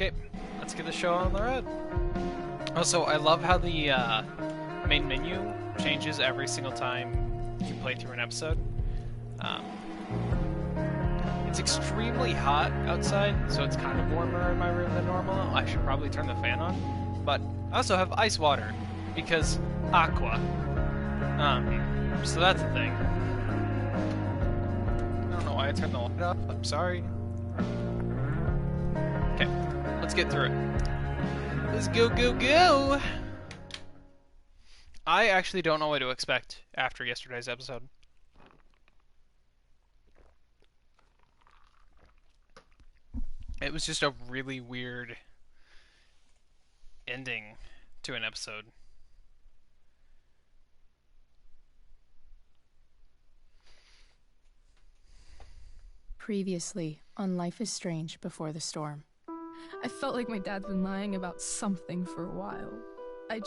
Okay, let's get the show on the road. Also, I love how the main menu changes every single time you play through an episode. It's extremely hot outside, so it's kind of warmer in my room than normal. I should probably turn the fan on. But I also have ice water, because aqua. So that's the thing. I don't know why I turned the light off. I'm sorry. Okay, let's get through it. Let's go, go, go! I actually don't know what to expect after yesterday's episode. It was just a really weird ending to an episode. Previously on Life is Strange Before the Storm. I felt like my dad's been lying about something for a while. I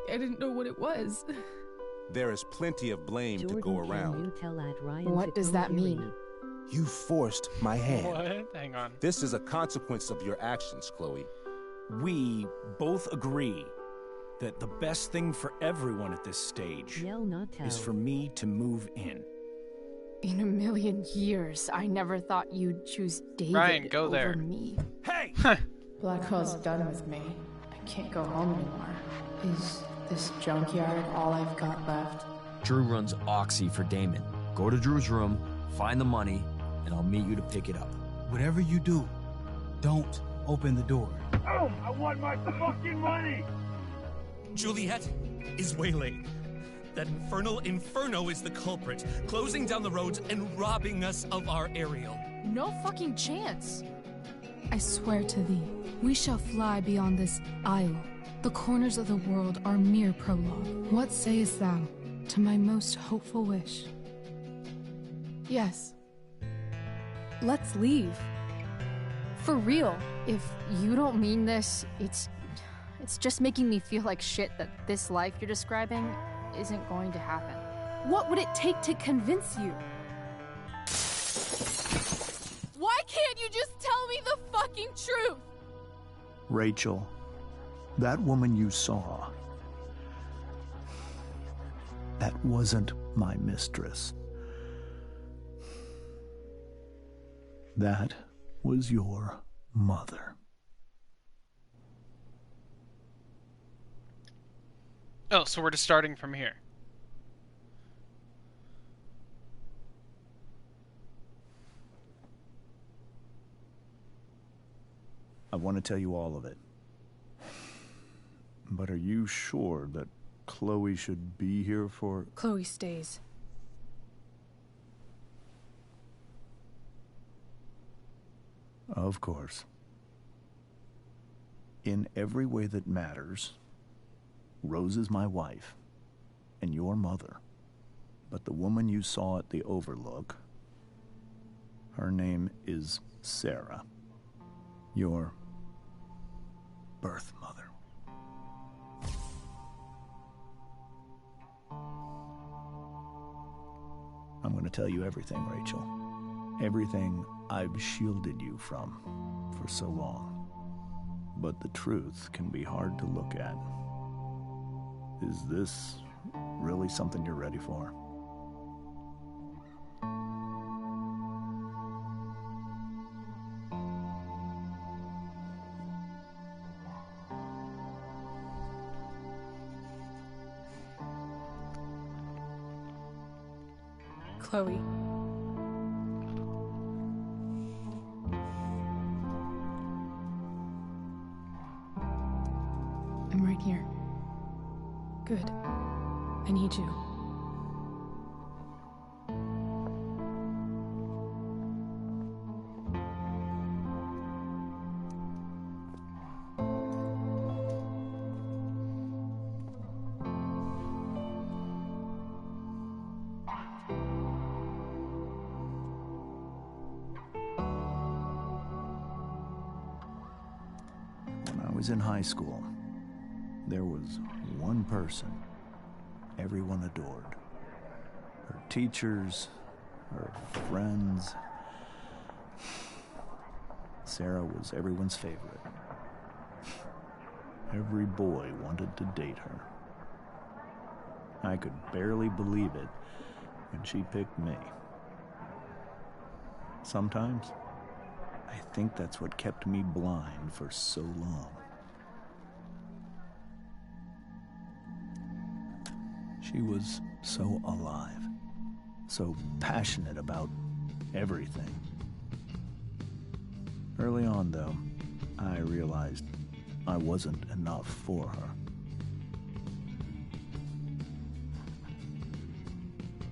didn't know what it was. There is plenty of blame to go around. What does that mean? You forced my hand. What? Hang on. This is a consequence of your actions, Chloe. We both agree that the best thing for everyone at this stage is for me to move in. In a million years, I never thought you'd choose David Ryan, go over there. me. Hey! Blackwell's done with me. I can't go home anymore. Is this junkyard all I've got left? Drew runs Oxy for Damon. Go to Drew's room, find the money, and I'll meet you to pick it up. Whatever you do, don't open the door. Oh, I want my fucking money! Juliet is waylaid. That infernal Inferno is the culprit, closing down the roads and robbing us of our aerial. No fucking chance. I swear to thee, we shall fly beyond this isle. The corners of the world are mere prologue. What sayest thou to my most hopeful wish? Yes. Let's leave. For real. If you don't mean this, it's just making me feel like shit that this life you're describing isn't going to happen. What would it take to convince you? Why can't you just tell me the fucking truth? Rachel, that woman you saw, that wasn't my mistress. That was your mother. Oh, so we're just starting from here. I want to tell you all of it. But are you sure that Chloe should be here for... Chloe stays. Of course. In every way that matters, Rose is my wife, and your mother. But the woman you saw at the Overlook, her name is Sarah, your birth mother. I'm going to tell you everything, Rachel. Everything I've shielded you from for so long. But the truth can be hard to look at. Is this really something you're ready for? Chloe. I'm right here. Good. I need you. When I was in high school, there was one person everyone adored. Her teachers, her friends. Sarah was everyone's favorite. Every boy wanted to date her. I could barely believe it when she picked me. Sometimes, I think that's what kept me blind for so long. She was so alive, so passionate about everything. Early on, though, I realized I wasn't enough for her.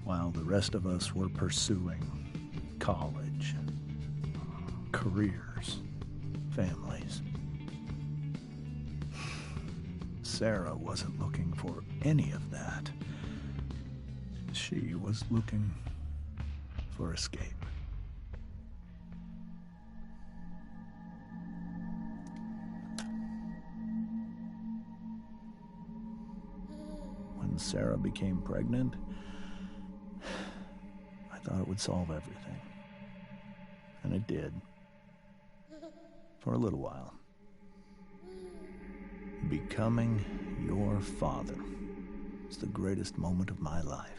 While the rest of us were pursuing college, careers, families, Sarah wasn't looking for any of that. She was looking for escape. When Sarah became pregnant, I thought it would solve everything. And it did. For a little while. Becoming your father was the greatest moment of my life.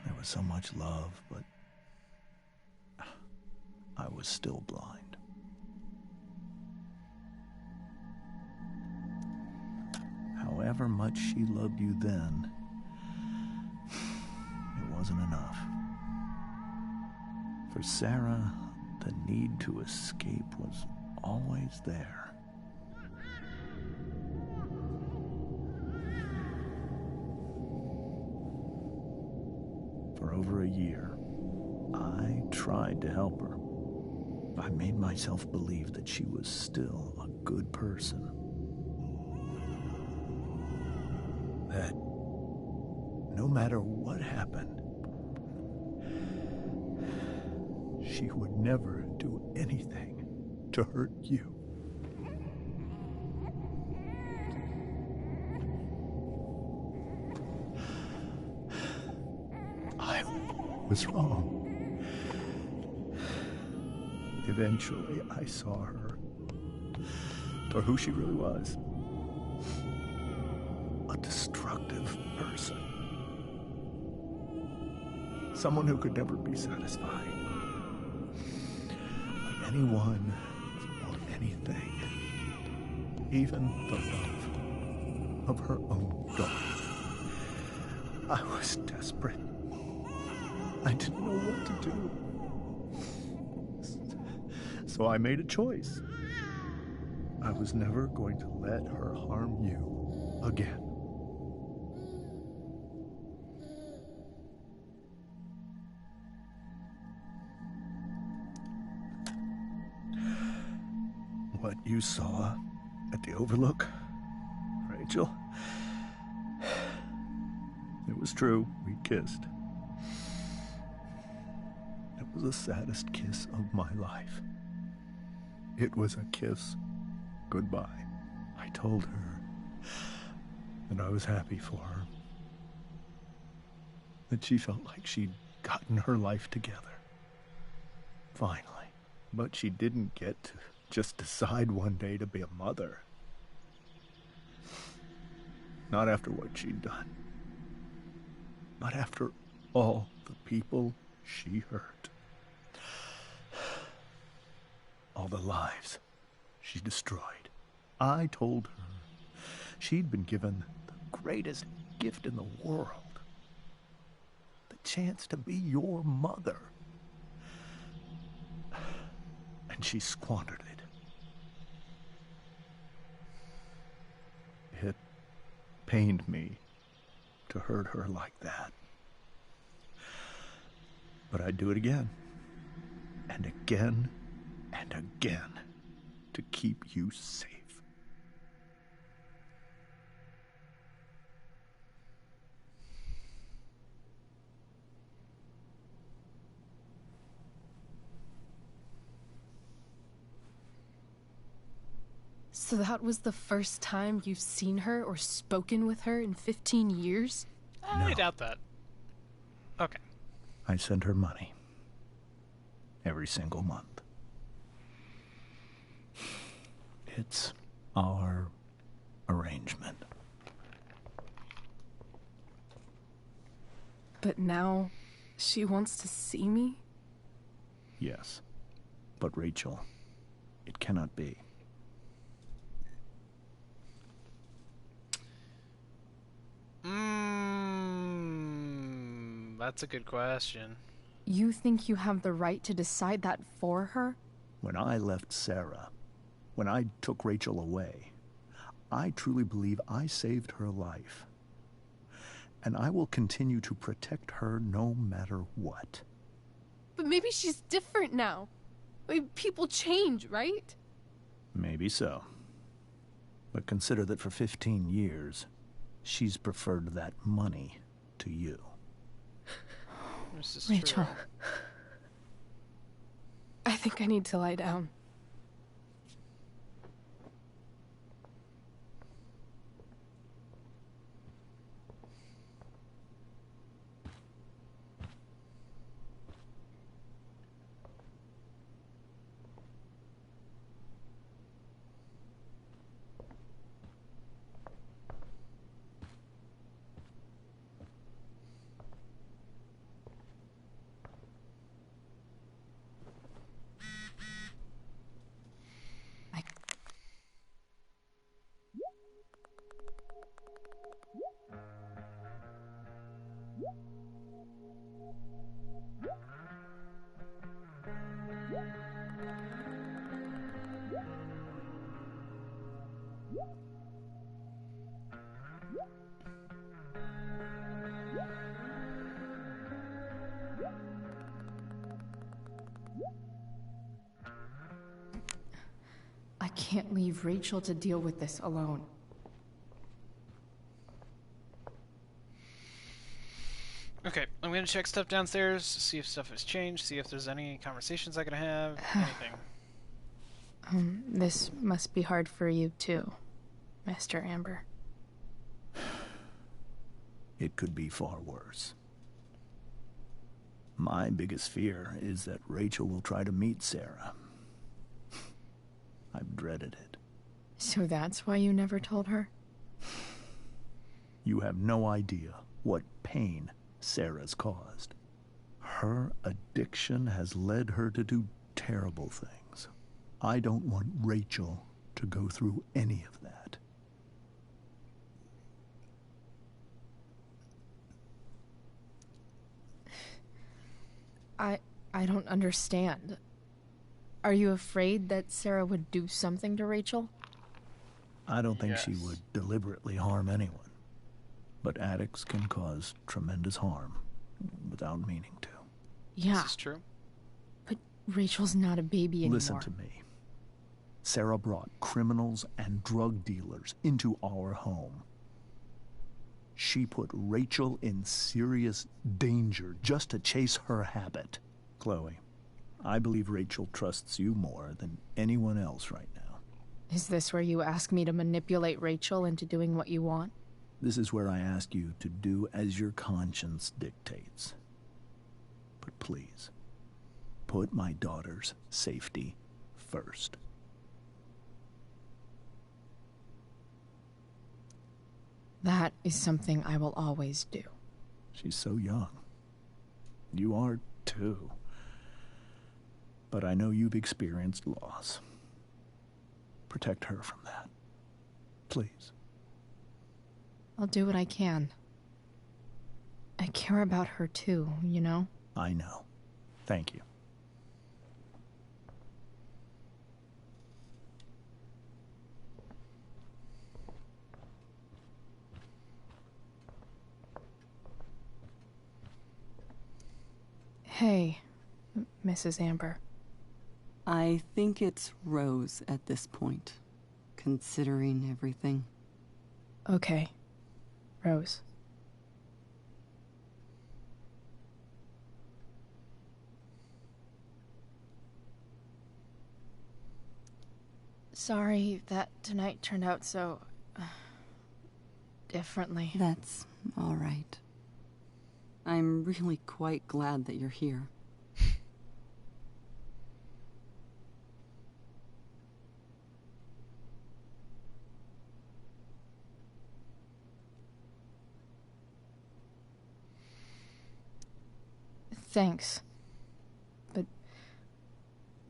There was so much love, but I was still blind. However much she loved you then, it wasn't enough. For Sarah, the need to escape was always there. For over a year, I tried to help her. I made myself believe that she was still a good person. That no matter what happened, she would never do anything to hurt you. I was wrong. Eventually, I saw her for who she really was. A destructive person. Someone who could never be satisfied by anyone or anything. Even the love of her own daughter. I was desperate. I didn't know what to do. So I made a choice. I was never going to let her harm you again. What you saw at the Overlook, Rachel, it was true. We kissed. It was the saddest kiss of my life. It was a kiss goodbye. I told her that I was happy for her. That she felt like she'd gotten her life together. Finally. But she didn't get to just decide one day to be a mother. Not after what she'd done. Not after all the people she hurt. All the lives she destroyed. I told her she'd been given the greatest gift in the world. The chance to be your mother. And she squandered it. It pained me to hurt her like that. But I'd do it again. And again. And again, to keep you safe. So that was the first time you've seen her or spoken with her in 15 years? I doubt that. Okay. I sent her money. every single month. It's our arrangement. But now, she wants to see me? Yes. But Rachel, it cannot be. That's a good question. You think you have the right to decide that for her? When I left Sarah, when I took Rachel away, I truly believe I saved her life. And I will continue to protect her no matter what. But maybe she's different now. I mean, people change, right? Maybe so. But consider that for 15 years, she's preferred that money to you. This is Rachel. true. I think I need to lie down. I can't leave Rachel to deal with this alone. Okay, I'm gonna check stuff downstairs, see if stuff has changed, see if there's any conversations I can have, anything. This must be hard for you too, Master Amber. It could be far worse. My biggest fear is that Rachel will try to meet Sarah. I've dreaded it. So that's why you never told her? You have no idea what pain Sarah's caused. Her addiction has led her to do terrible things. I don't want Rachel to go through any of that. I don't understand. Are you afraid that Sarah would do something to Rachel? I don't think she would deliberately harm anyone. But addicts can cause tremendous harm without meaning to. Yeah. This is true. But Rachel's not a baby anymore. Listen to me. Sarah brought criminals and drug dealers into our home. She put Rachel in serious danger just to chase her habit. Chloe, I believe Rachel trusts you more than anyone else right now. Is this where you ask me to manipulate Rachel into doing what you want? This is where I ask you to do as your conscience dictates. But please, put my daughter's safety first. That is something I will always do. She's so young. You are too. But I know you've experienced loss. Protect her from that. Please. I'll do what I can. I care about her too, you know? I know. Thank you. Hey, Mrs. Amber. I think it's Rose at this point, considering everything. Okay. Rose. Sorry that tonight turned out so... differently. That's all right. I'm really quite glad that you're here. Thanks. But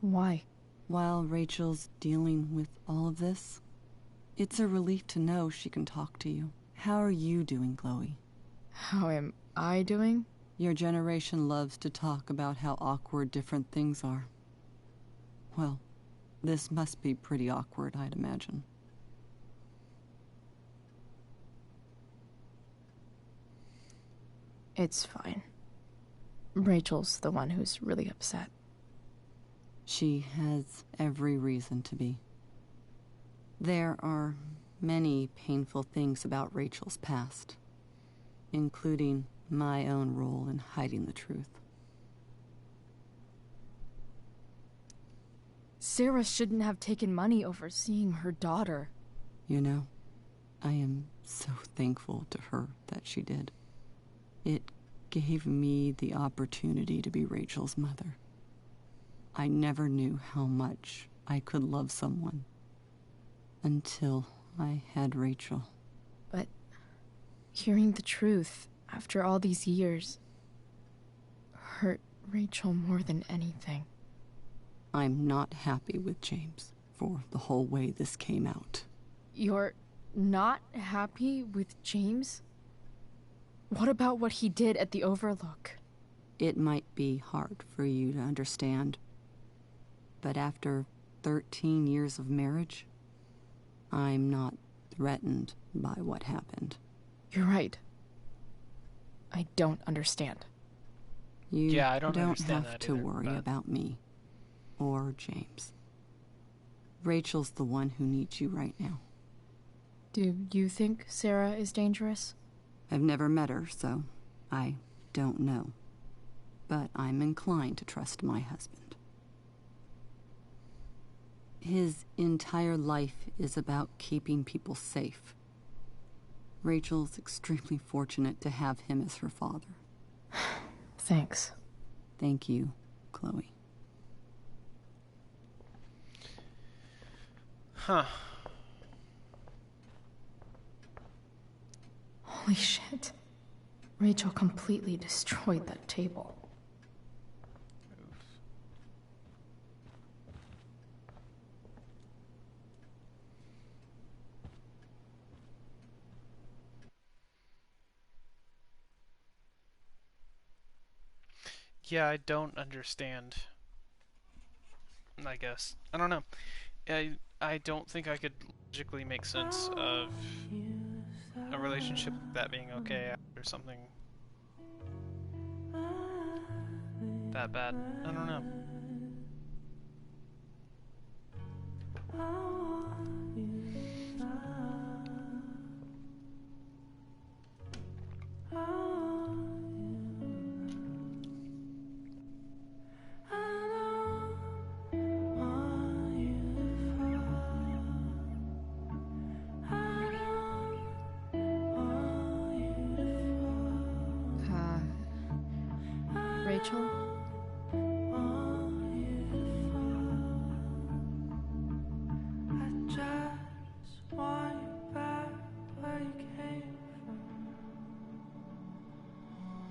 why? While Rachel's dealing with all of this, it's a relief to know she can talk to you. How are you doing, Chloe? How am I doing? Your generation loves to talk about how awkward different things are. Well, this must be pretty awkward, I'd imagine. It's fine. Rachel's the one who's really upset. She has every reason to be. There are many painful things about Rachel's past, including my own role in hiding the truth. Sarah shouldn't have taken money over seeing her daughter. You know, I am so thankful to her that she did. It gave me the opportunity to be Rachel's mother. I never knew how much I could love someone until I had Rachel. But hearing the truth after all these years hurt Rachel more than anything. I'm not happy with James for the whole way this came out. You're not happy with James? What about what he did at the Overlook? It might be hard for you to understand, but after 13 years of marriage, I'm not threatened by what happened. You're right. I don't understand. You I don't understand have that to either, worry but... about me or James. Rachel's the one who needs you right now. Do you think Sarah is dangerous? I've never met her, so I don't know. But I'm inclined to trust my husband. His entire life is about keeping people safe. Rachel's extremely fortunate to have him as her father. Thanks. Thank you, Chloe. Huh. Holy shit. Rachel completely destroyed that table. Yeah, I don't understand. I guess. I don't know. I don't think I could logically make sense of a relationship like that being okay after something that bad. I don't know. Rachel?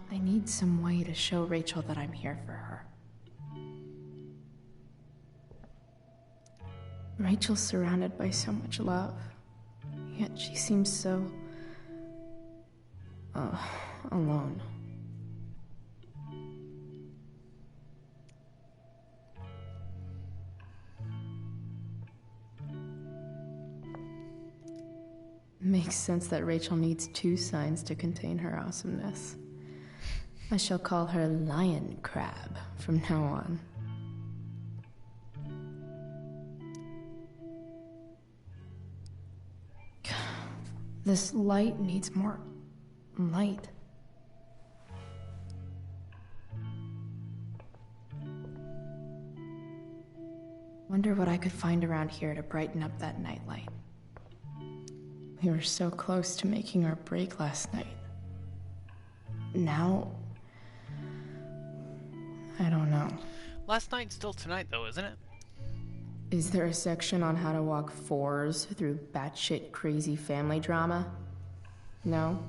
I need some way to show Rachel that I'm here for her. Rachel's surrounded by so much love, yet she seems so... alone. Makes sense that Rachel needs 2 signs to contain her awesomeness. I shall call her Lion Crab from now on. This light needs more light. Wonder what I could find around here to brighten up that nightlight. We were so close to making our break last night. Now, I don't know. Last night's still tonight, though, isn't it? Is there a section on how to walk 4s through batshit crazy family drama? No?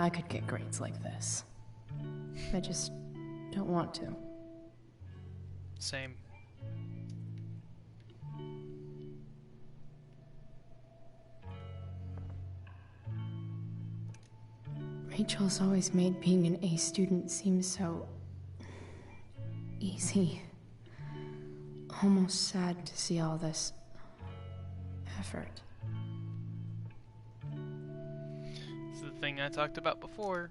I could get grades like this. I just don't want to. Same. Rachel's always made being an A student seem so easy. Almost sad to see all this effort. It's the thing I talked about before.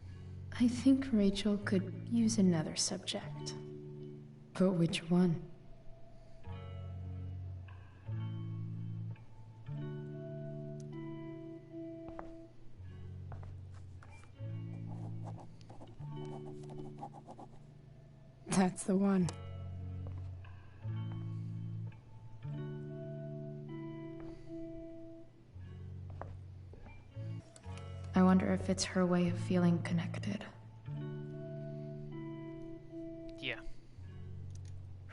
I think Rachel could use another subject. But which one? That's the one. I wonder if it's her way of feeling connected. Yeah.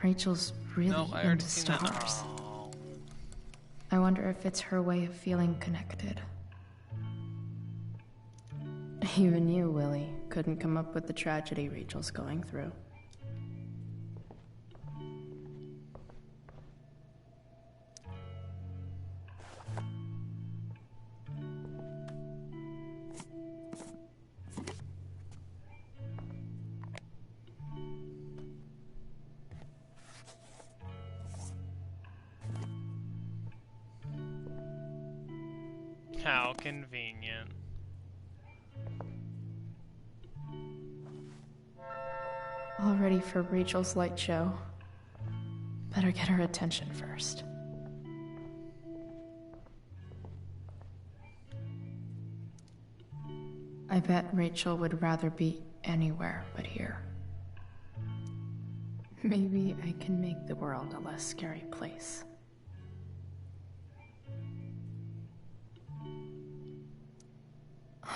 Rachel's really No, I already into seen that. stars. Oh. I wonder if it's her way of feeling connected. Even you, Willie, couldn't come up with the tragedy Rachel's going through. How convenient. All ready for Rachel's light show. Better get her attention first. I bet Rachel would rather be anywhere but here. Maybe I can make the world a less scary place.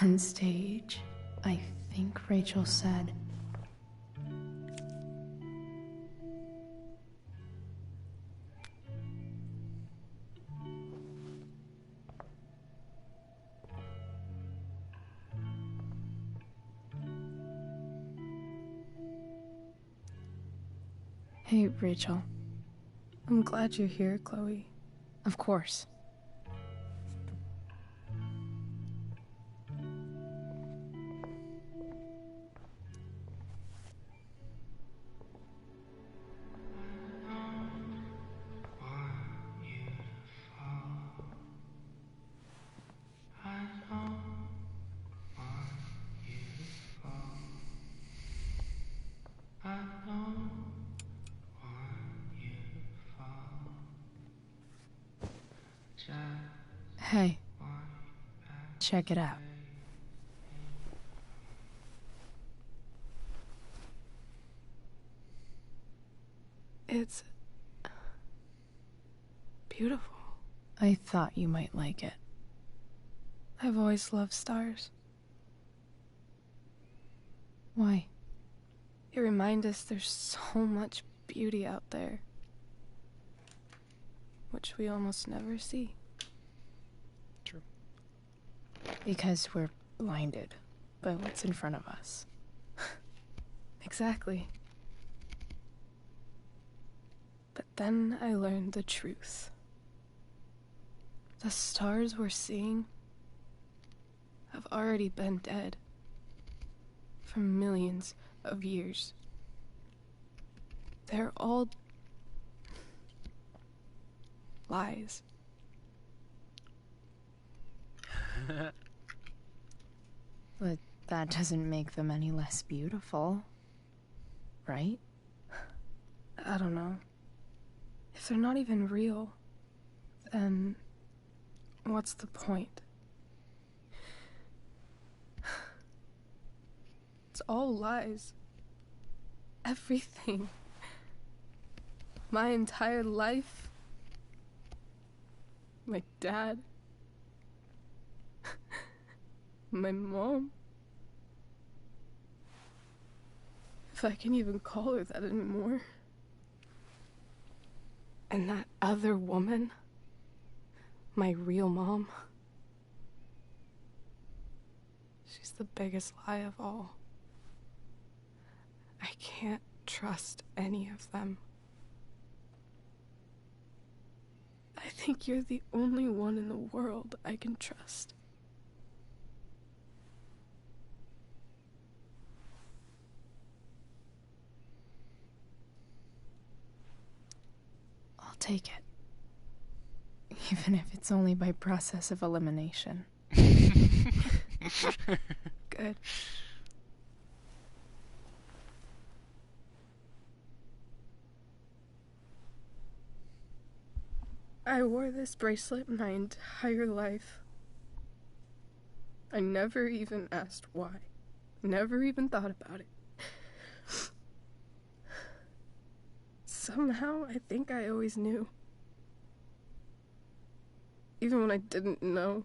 On stage, I think Rachel said, Hey, Rachel. I'm glad you're here, Chloe. of course. Hey, check it out. It's beautiful. I thought you might like it. I've always loved stars. Why? They remind us there's so much beauty out there, which we almost never see. True. Because we're blinded by what's in front of us. Exactly. But then I learned the truth. The stars we're seeing have already been dead for millions of years. They're all lies. But that doesn't make them any less beautiful, right? I don't know. If they're not even real, then what's the point? It's all lies. Everything. My entire life. My dad. My mom. If I can even call her that anymore. And that other woman. My real mom. She's the biggest lie of all. I can't trust any of them. I think you're the only one in the world I can trust. I'll take it. Even if it's only by process of elimination. Good. I wore this bracelet my entire life. I never even asked why. Never even thought about it. Somehow, I think I always knew. Even when I didn't know.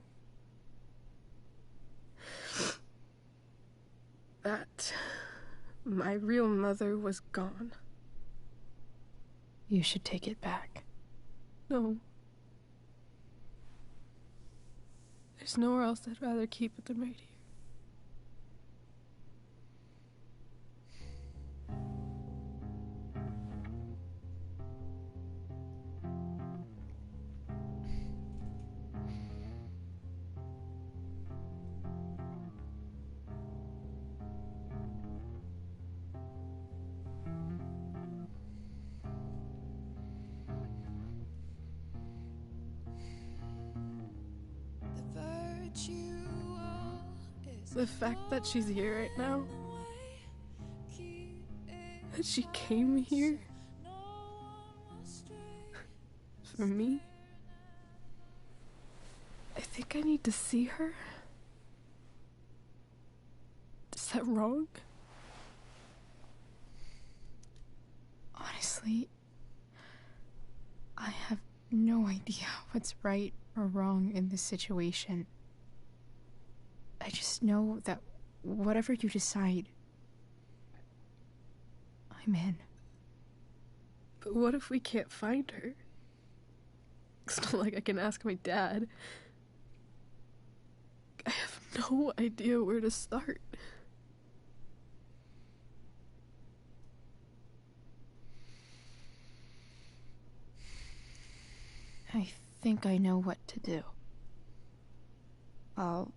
That my real mother was gone. You should take it back. No. There's nowhere else I'd rather keep it than right here. The fact that she's here right now, that she came here for me, I think I need to see her. Is that wrong? Honestly, I have no idea what's right or wrong in this situation. I just know that whatever you decide, I'm in. But what if we can't find her? It's not like I can ask my dad. I have no idea where to start. I think I know what to do. I'll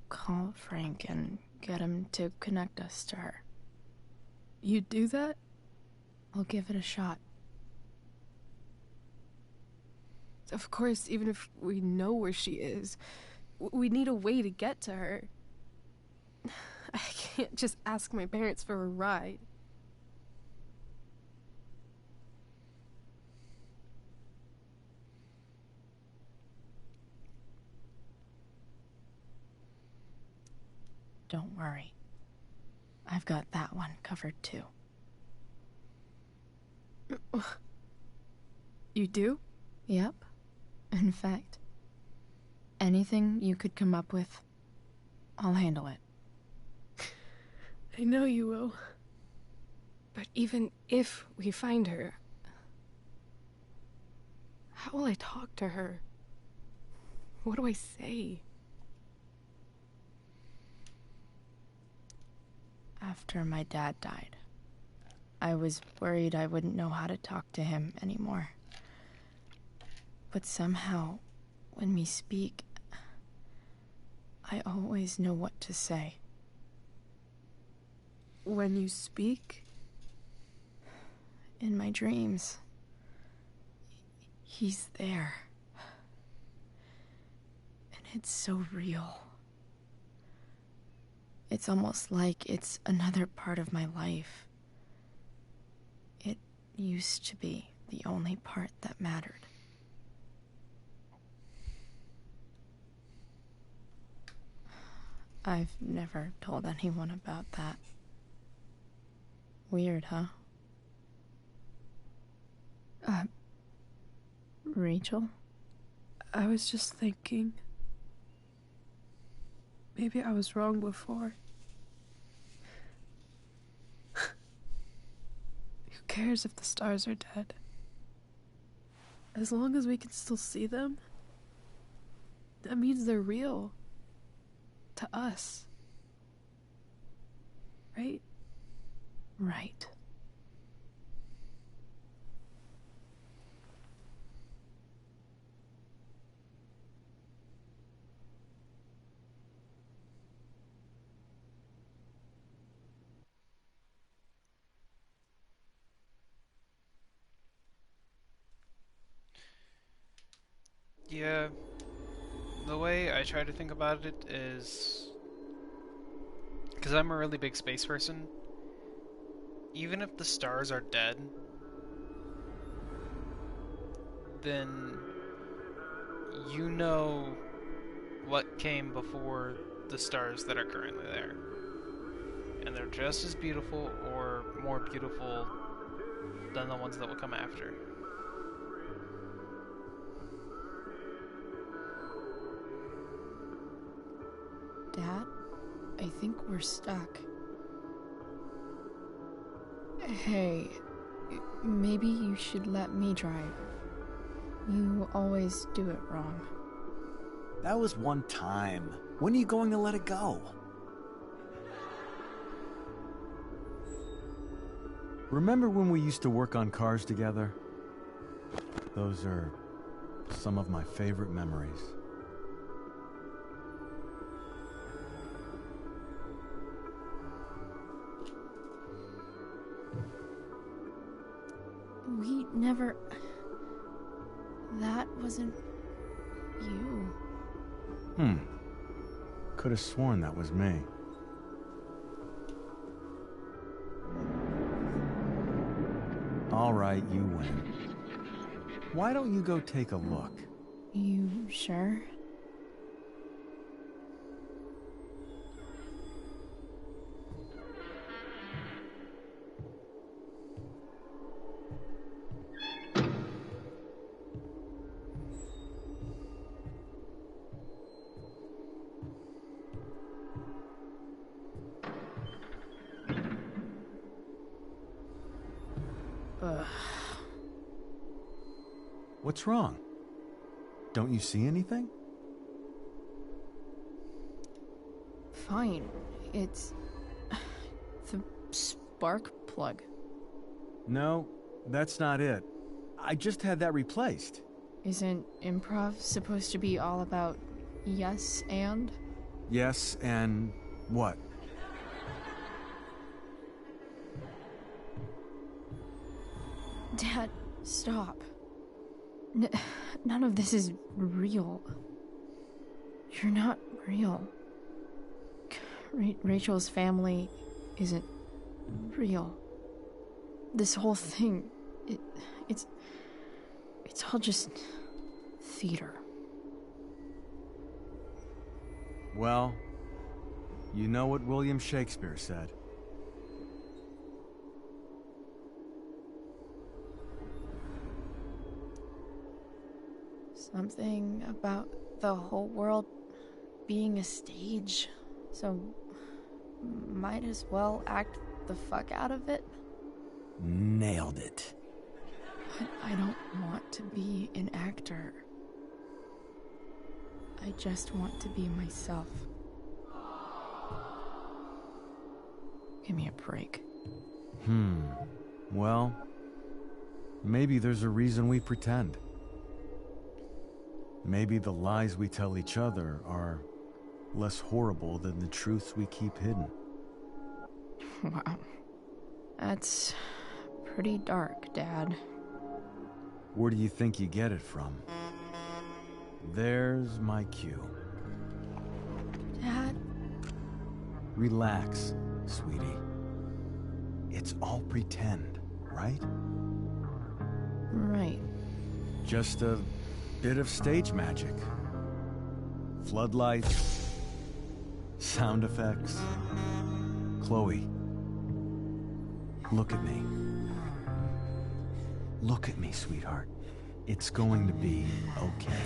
call Frank and get him to connect us to her. You do that? I'll give it a shot. Of course, even if we know where she is, we need a way to get to her. I can't just ask my parents for a ride. Don't worry. I've got that one covered too. You do? Yep. In fact, anything you could come up with, I'll handle it. I know you will. But even if we find her, how will I talk to her? What do I say? After my dad died, I was worried I wouldn't know how to talk to him anymore. But somehow, when we speak, I always know what to say. When you speak? In my dreams, he's there. And it's so real. It's almost like it's another part of my life. It used to be the only part that mattered. I've never told anyone about that. Weird, huh? Rachel? I was just thinking. Maybe I was wrong before. Who cares if the stars are dead? As long as we can still see them, that means they're real. To us. right? Right. Yeah, the way I try to think about it is because I'm a really big space person. Even if the stars are dead, then you know what came before the stars that are currently there. And they're just as beautiful or more beautiful than the ones that will come after. Dad, I think we're stuck. Hey, maybe you should let me drive. You always do it wrong. That was one time. When are you going to let it go? Remember when we used to work on cars together? Those are some of my favorite memories. We never... That wasn't... you. Could have sworn that was me. All right, you win. Why don't you go take a look? You sure? What's wrong? Don't you see anything? Fine. It's... the spark plug. No, that's not it. I just had that replaced. Isn't improv supposed to be all about yes and? Yes, and what? Dad, stop. None of this is real. You're not real. Rachel's family isn't real. This whole thing, it's all just theater. Well, you know what William Shakespeare said. Something about the whole world being a stage, so might as well act the fuck out of it. Nailed it. But I don't want to be an actor. I just want to be myself. Give me a break. Well, maybe there's a reason we pretend. Maybe the lies we tell each other are less horrible than the truths we keep hidden. Wow. That's pretty dark, Dad. Where do you think you get it from? There's my cue. Dad? Relax, sweetie. It's all pretend, right? Right. Just a bit of stage magic. Floodlights, sound effects. Chloe, look at me. Look at me, sweetheart. It's going to be okay.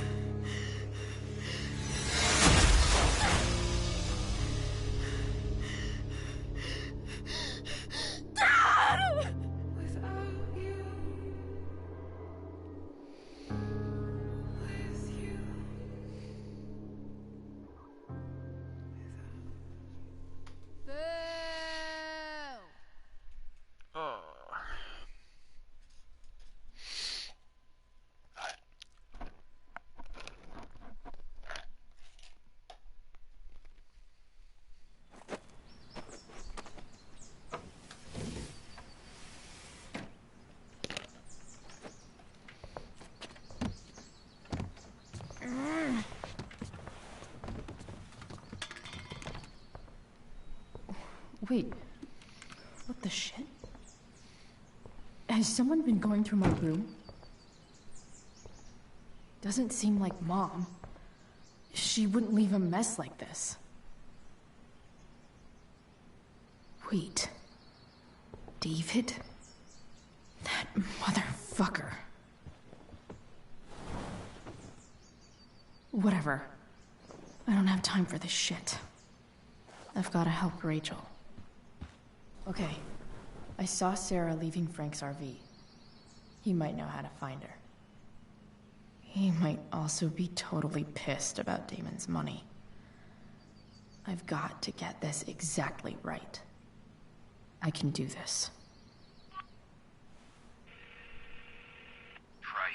Wait. What the shit? Has someone been going through my room? Doesn't seem like Mom. She wouldn't leave a mess like this. Wait. David? That motherfucker. Whatever. I don't have time for this shit. I've gotta help Rachel. Okay. I saw Sarah leaving Frank's RV. He might know how to find her. He might also be totally pissed about Damon's money. I've got to get this exactly right. I can do this. Price.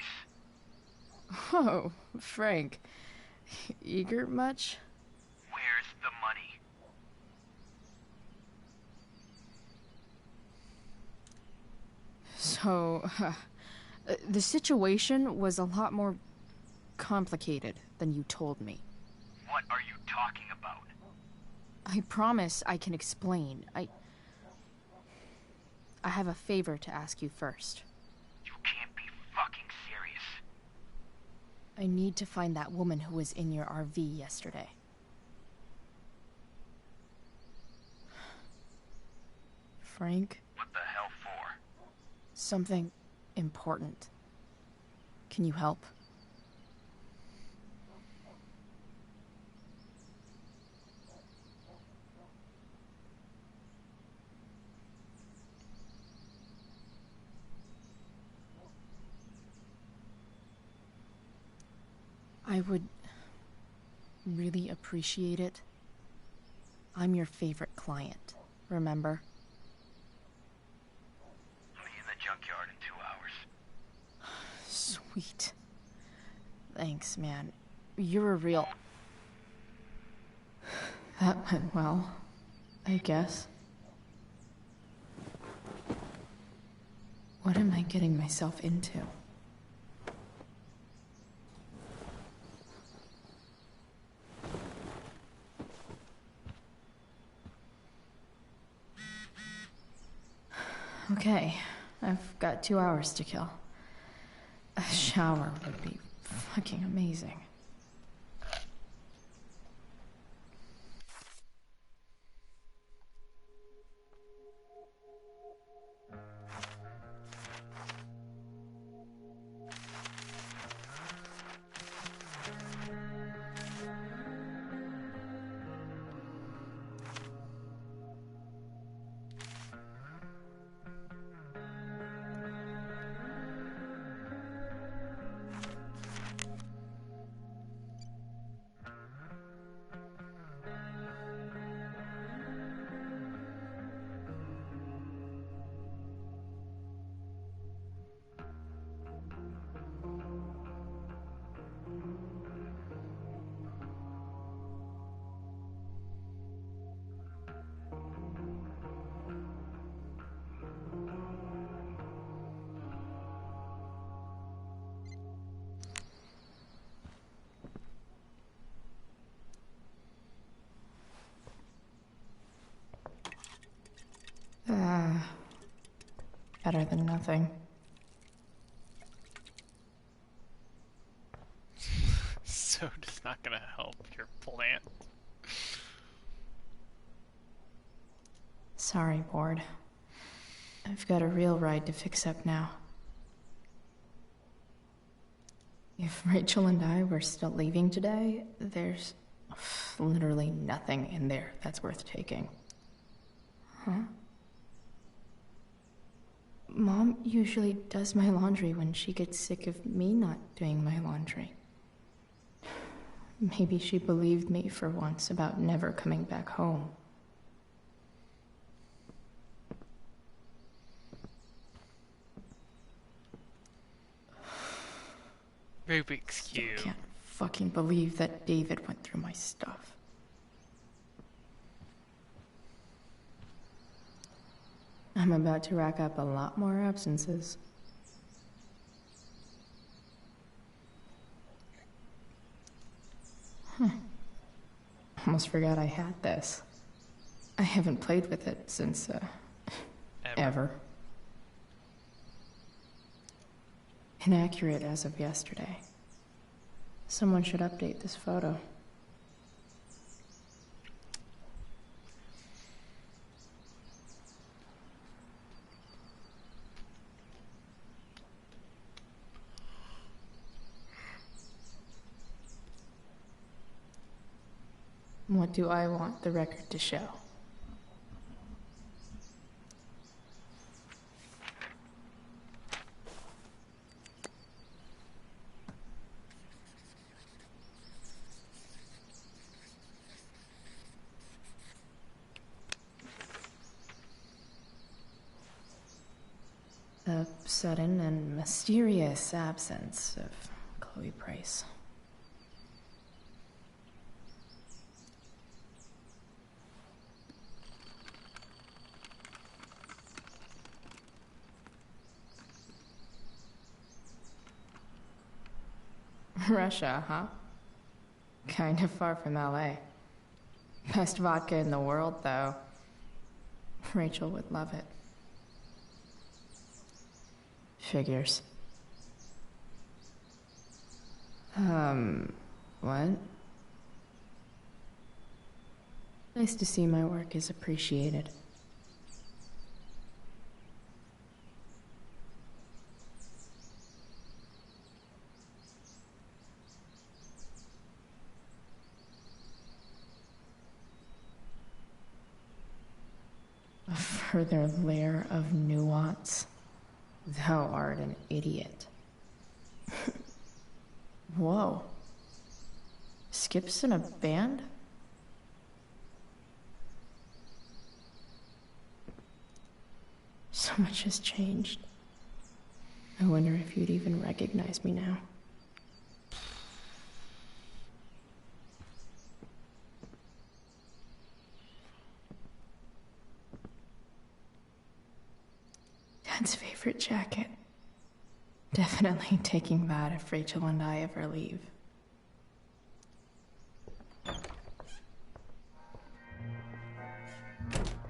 Oh, Frank. Eager much? Where's the money? So, the situation was a lot more complicated than you told me. What are you talking about? I promise I can explain. I have a favor to ask you first. You can't be fucking serious. I need to find that woman who was in your RV yesterday. Frank? What the hell for? Something important. Can you help? I would really appreciate it. I'm your favorite client, remember? I'll be in the junkyard in 2 hours. Sweet. Thanks, man. You're a real... That went well, I guess. What am I getting myself into? Okay, I've got 2 hours to kill. A shower would be fucking amazing. Better than nothing. Soda's not gonna help your plant. Sorry, Ward. I've got a real ride to fix up now. If Rachel and I were still leaving today, there's literally nothing in there that's worth taking. Huh? Mom usually does my laundry when she gets sick of me not doing my laundry. Maybe she believed me for once about never coming back home. Rubik's Cube. I can't fucking believe that David went through my stuff. I'm about to rack up a lot more absences. Almost forgot I had this. I haven't played with it since, ever. Inaccurate as of yesterday. Someone should update this photo. What do I want the record to show? The sudden and mysterious absence of Chloe Price. Russia, huh? Kind of far from LA. Best vodka in the world, though. Rachel would love it. Figures. What? Nice to see my work is appreciated. A further layer of nuance. Thou art an idiot. Whoa. Skip's in a band? So much has changed. I wonder if you'd even recognize me now. Dad's favorite jacket. Definitely taking that if Rachel and I ever leave.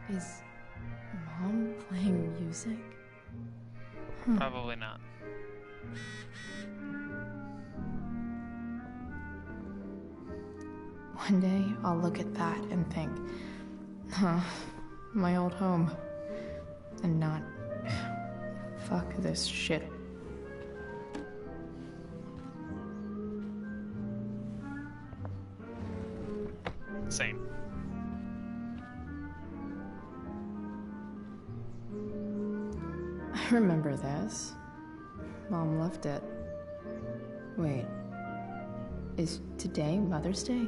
Is Mom playing music? Probably not. One day, I'll look at that and think, huh, my old home. And not, fuck this shit. Same. I remember this. Mom left it. Wait. Is today Mother's Day?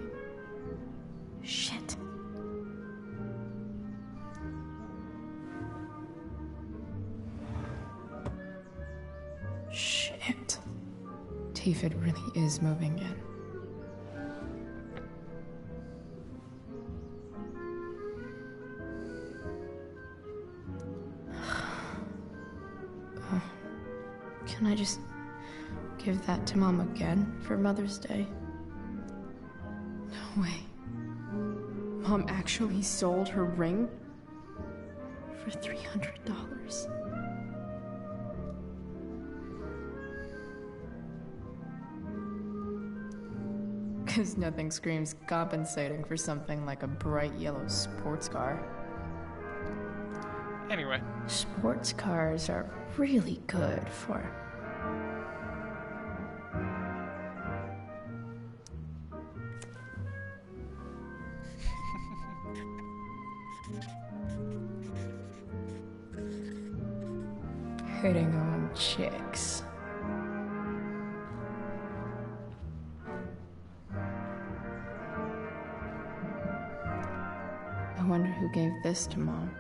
Shit. Shit. David really is moving in. Can I just give that to Mom again for Mother's Day? No way. Mom actually sold her ring for $300. Because nothing screams compensating for something like a bright yellow sports car. Anyway. Sports cars are really good for... hitting on chicks. I wonder who gave this to Mom.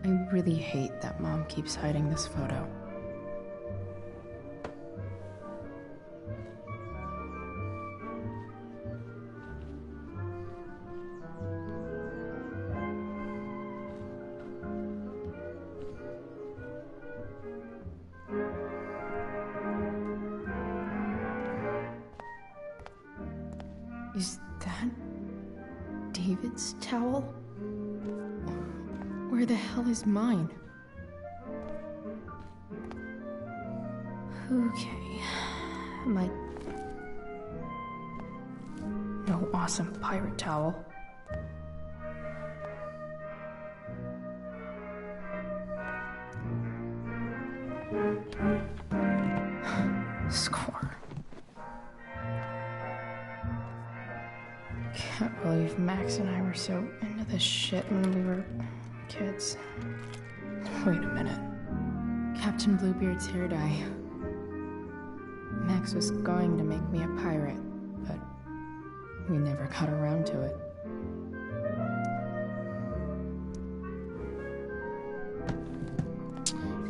I really hate that Mom keeps hiding this photo. David's towel? Where the hell is mine? Okay. No awesome pirate towel. Score. Can't believe Max and I were so into this shit when we were kids. Wait a minute. Captain Bluebeard's hair dye. Max was going to make me a pirate, but we never got around to it.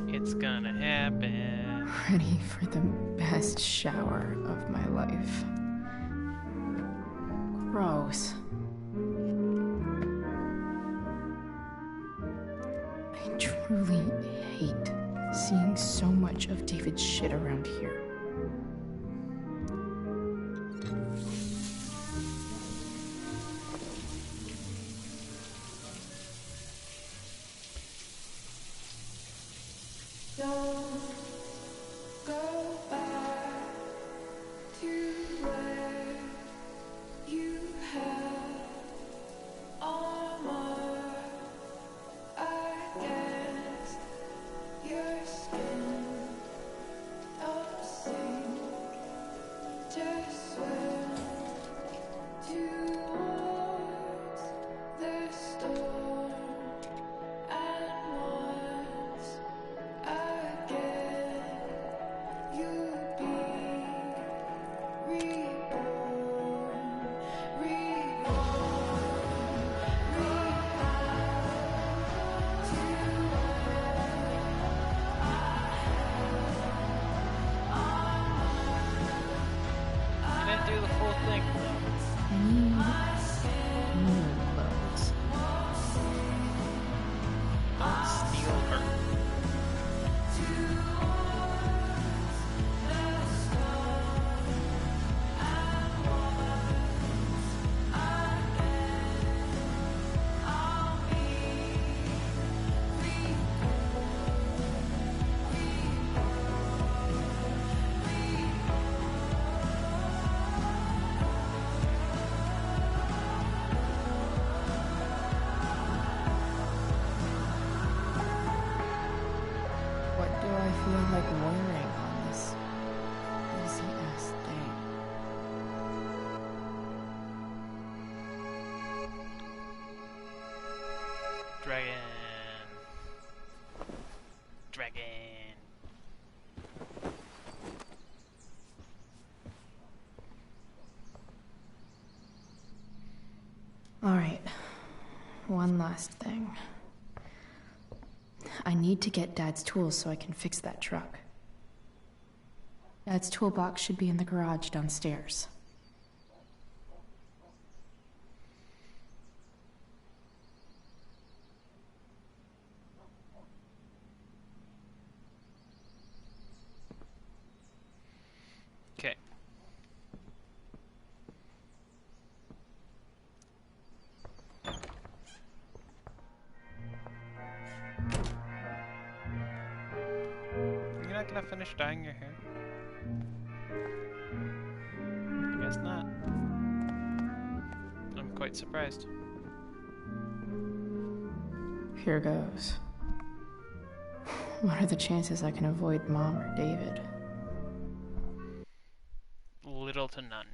It's gonna happen. Ready for the best shower of my life. Gross. I truly hate seeing so much of David's shit around here. Dragon. All right. One last thing. I need to get Dad's tools so I can fix that truck. Dad's toolbox should be in the garage downstairs. Okay. You're not gonna finish dyeing your hair? I guess not. I'm quite surprised. Here goes. What are the chances I can avoid Mom or David? Little to none.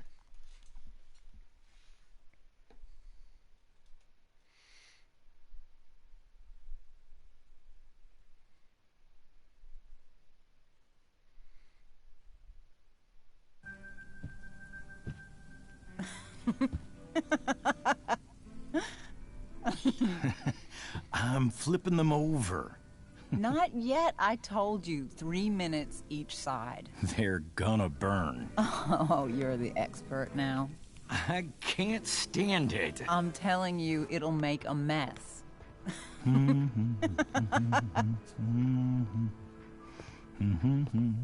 I'm flipping them over. Not yet. I told you, 3 minutes each side. They're gonna burn. Oh, you're the expert now. I can't stand it. I'm telling you, it'll make a mess. You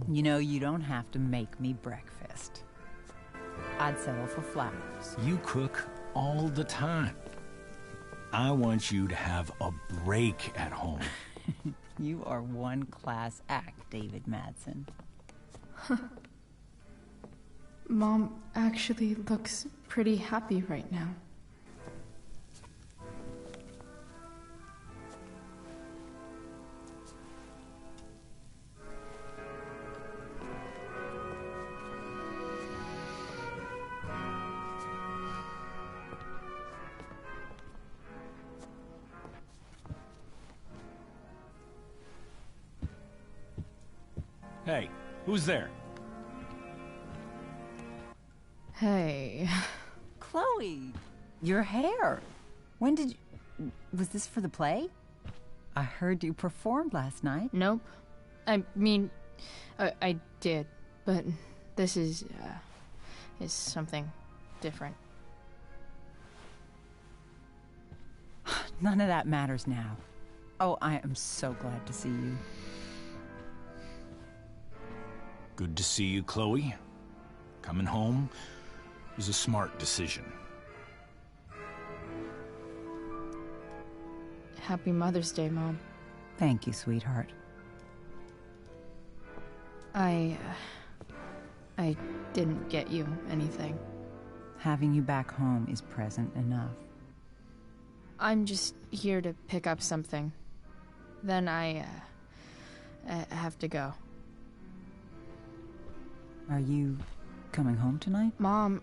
know, you don't have to make me breakfast. I'd settle for flowers. You cook all the time. I want you to have a break at home. You are one class act, David Madsen. Mom actually looks pretty happy right now. Hey, who's there? Hey. Chloe, your hair. When did you... Was this for the play? I heard you performed last night. Nope. I mean, I did, but this is something different. None of that matters now. Oh, I am so glad to see you. Good to see you, Chloe. Coming home was a smart decision. Happy Mother's Day, Mom. Thank you, sweetheart. I didn't get you anything. Having you back home is present enough. I'm just here to pick up something. Then I have to go. Are you coming home tonight? Mom,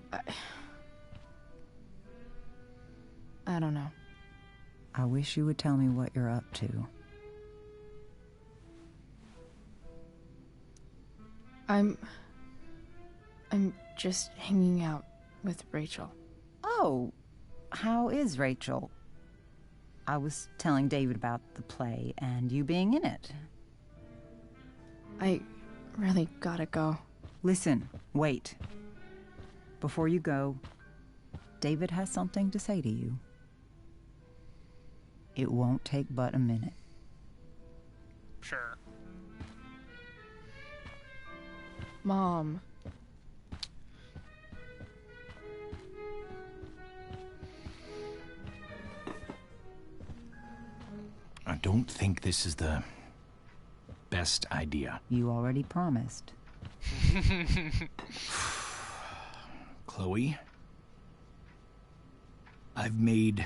I don't know. I wish you would tell me what you're up to. I'm just hanging out with Rachel. Oh, how is Rachel? I was telling David about the play and you being in it. I really gotta go. Listen, wait. Before you go, David has something to say to you. It won't take but a minute. Sure. Mom. I don't think this is the best idea. You already promised. Chloe, I've made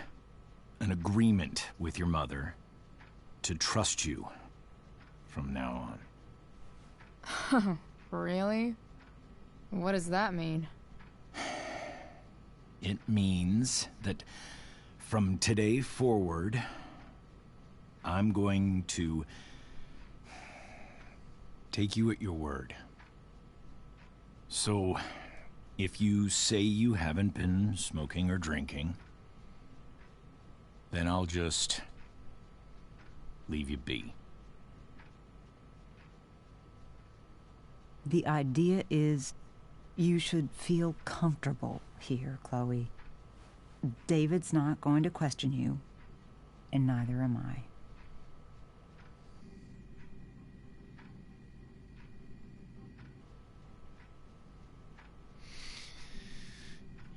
an agreement with your mother to trust you from now on. Really? What does that mean? It means that from today forward, I'm going to take you at your word. So, if you say you haven't been smoking or drinking, then I'll just leave you be. The idea is you should feel comfortable here, Chloe. David's not going to question you, and neither am I.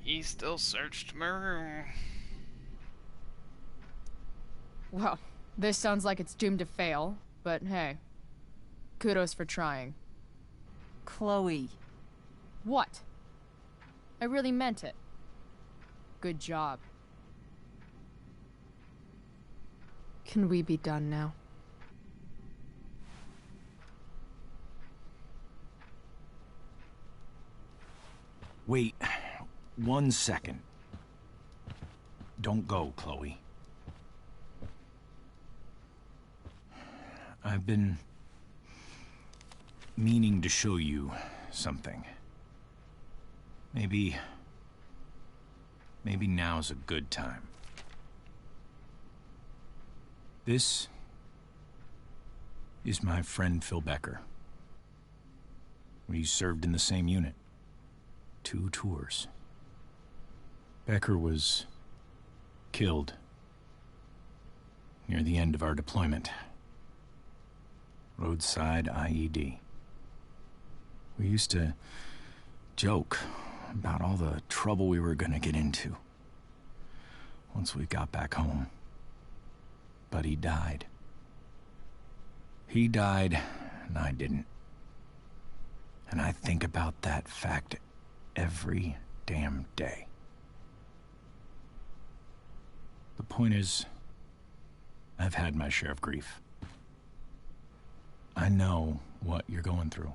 He still searched my room. Well, this sounds like it's doomed to fail, but hey, kudos for trying. Chloe. What? I really meant it. Good job. Can we be done now? Wait 1 second. Don't go, Chloe. I've been meaning to show you something. Maybe now's a good time. This is my friend Phil Becker. We served in the same unit. 2 tours. Becker was killed near the end of our deployment. Roadside IED. We used to joke about all the trouble we were gonna get into once we got back home. But he died. He died, and I didn't. And I think about that fact every damn day. The point is, I've had my share of grief. I know what you're going through.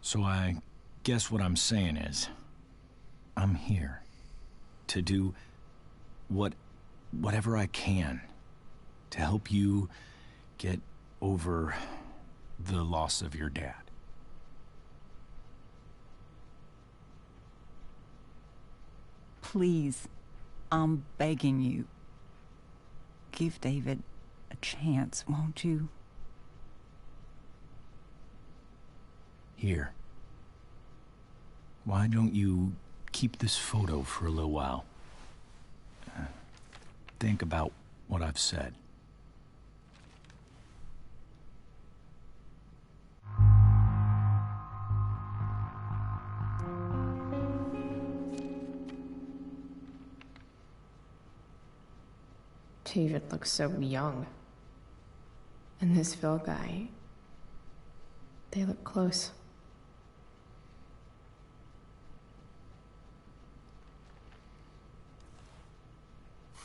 So I guess what I'm saying is, I'm here to do whatever I can to help you get over the loss of your dad. Please, I'm begging you. Give David a chance, won't you? Here. Why don't you keep this photo for a little while? Think about what I've said. David looks so young. And this Phil guy, they look close.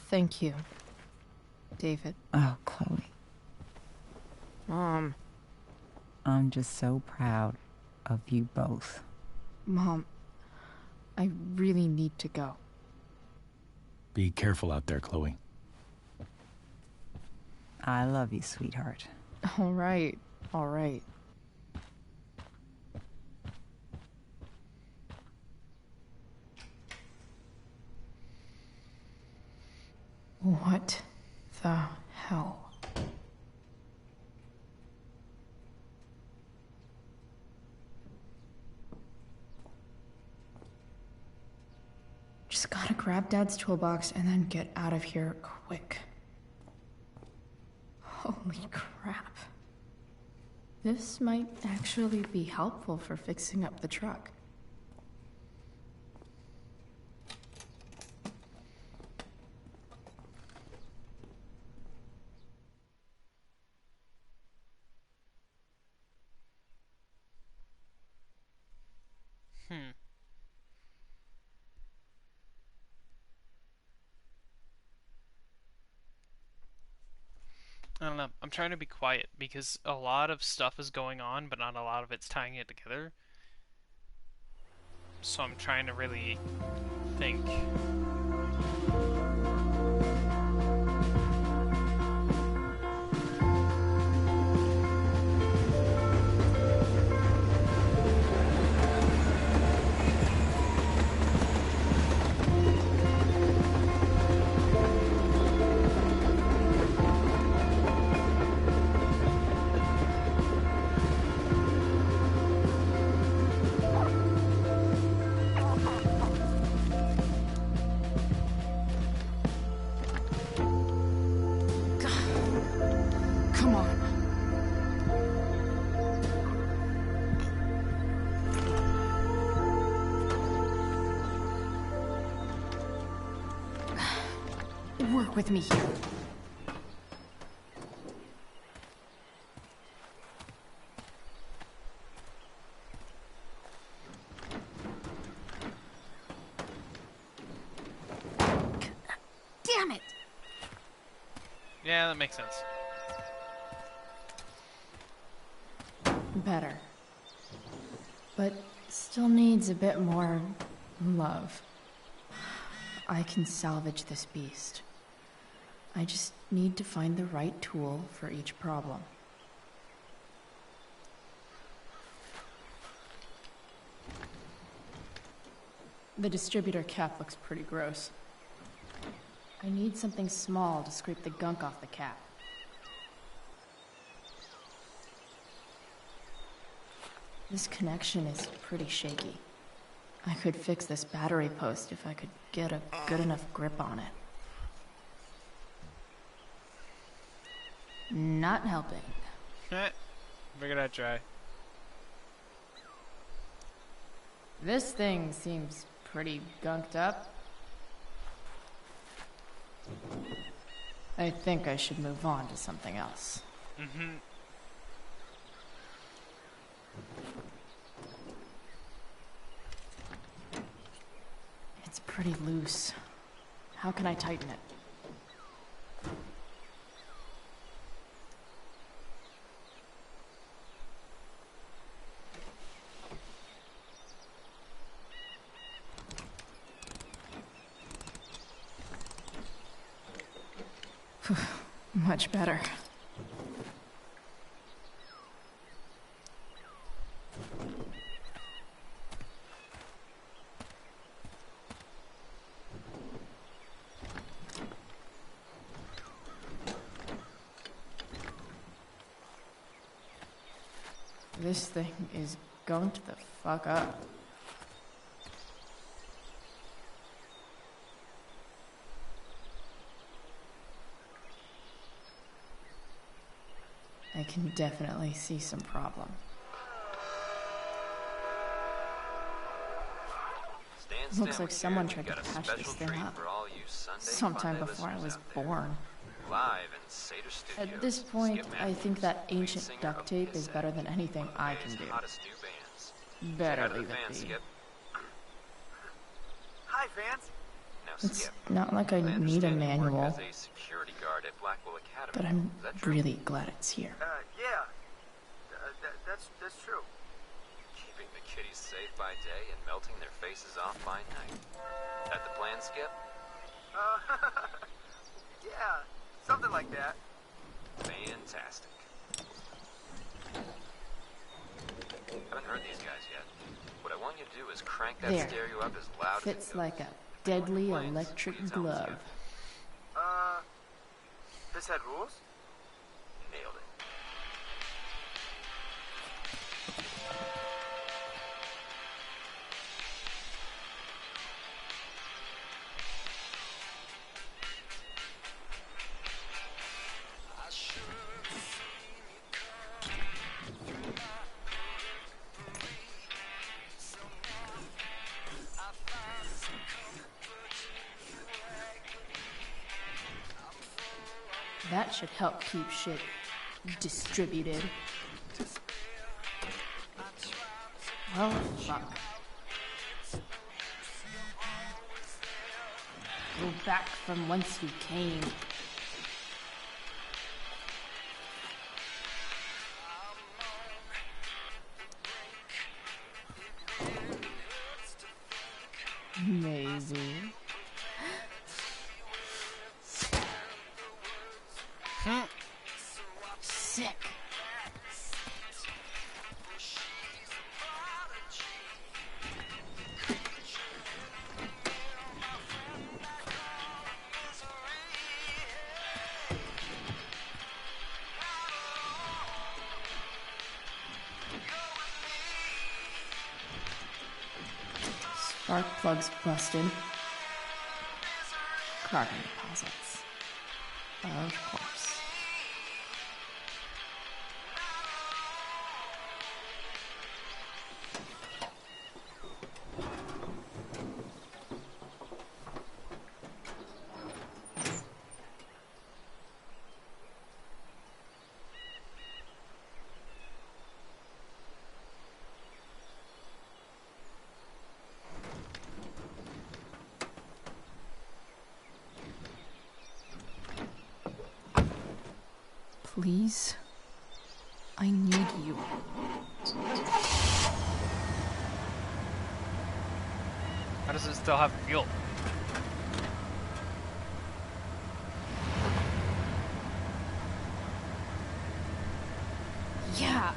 Thank you, David. Oh, Chloe. Mom. I'm just so proud of you both. Mom, I really need to go. Be careful out there, Chloe. I love you, sweetheart. All right, all right. What the hell? Just gotta grab Dad's toolbox and then get out of here quick. Holy crap. This might actually be helpful for fixing up the truck. I don't know. I'm trying to be quiet because a lot of stuff is going on, but not a lot of it's tying it together. So I'm trying to really think. Come on. Work with me here. Damn it! Yeah, that makes sense. Better. But still needs a bit more love. I can salvage this beast. I just need to find the right tool for each problem. The distributor cap looks pretty gross. I need something small to scrape the gunk off the cap. This connection is pretty shaky. I could fix this battery post if I could get a good enough grip on it. Not helping. Figured I'd try. This thing seems pretty gunked up. I think I should move on to something else. Mm-hmm. It's pretty loose. How can I tighten it? Much better. This thing is going to the fuck up. I can definitely see some problem. Looks like someone tried to patch this thing up. Sometime before I was born. At this point, I think that ancient duct tape is better than anything I can do. Better leave it be. Hi, fans. It's not like I need a manual, but I'm really glad it's here. Yeah. That's true. Keeping the kiddies safe by day and melting their faces off by night. That the plan, Skip? Yeah, something like that. Fantastic. Haven't heard these guys yet. What I want you to do is crank that There. stereo up as loud as it Fits goes. like a deadly electric glove. This had rules? Nailed it. That should help keep shit distributed. Well, fuck. Go back from whence you came. Maybe. Sick. Spark plugs busted. Carbon deposits. Of course. Please, I need you. How does it still have fuel? Yeah.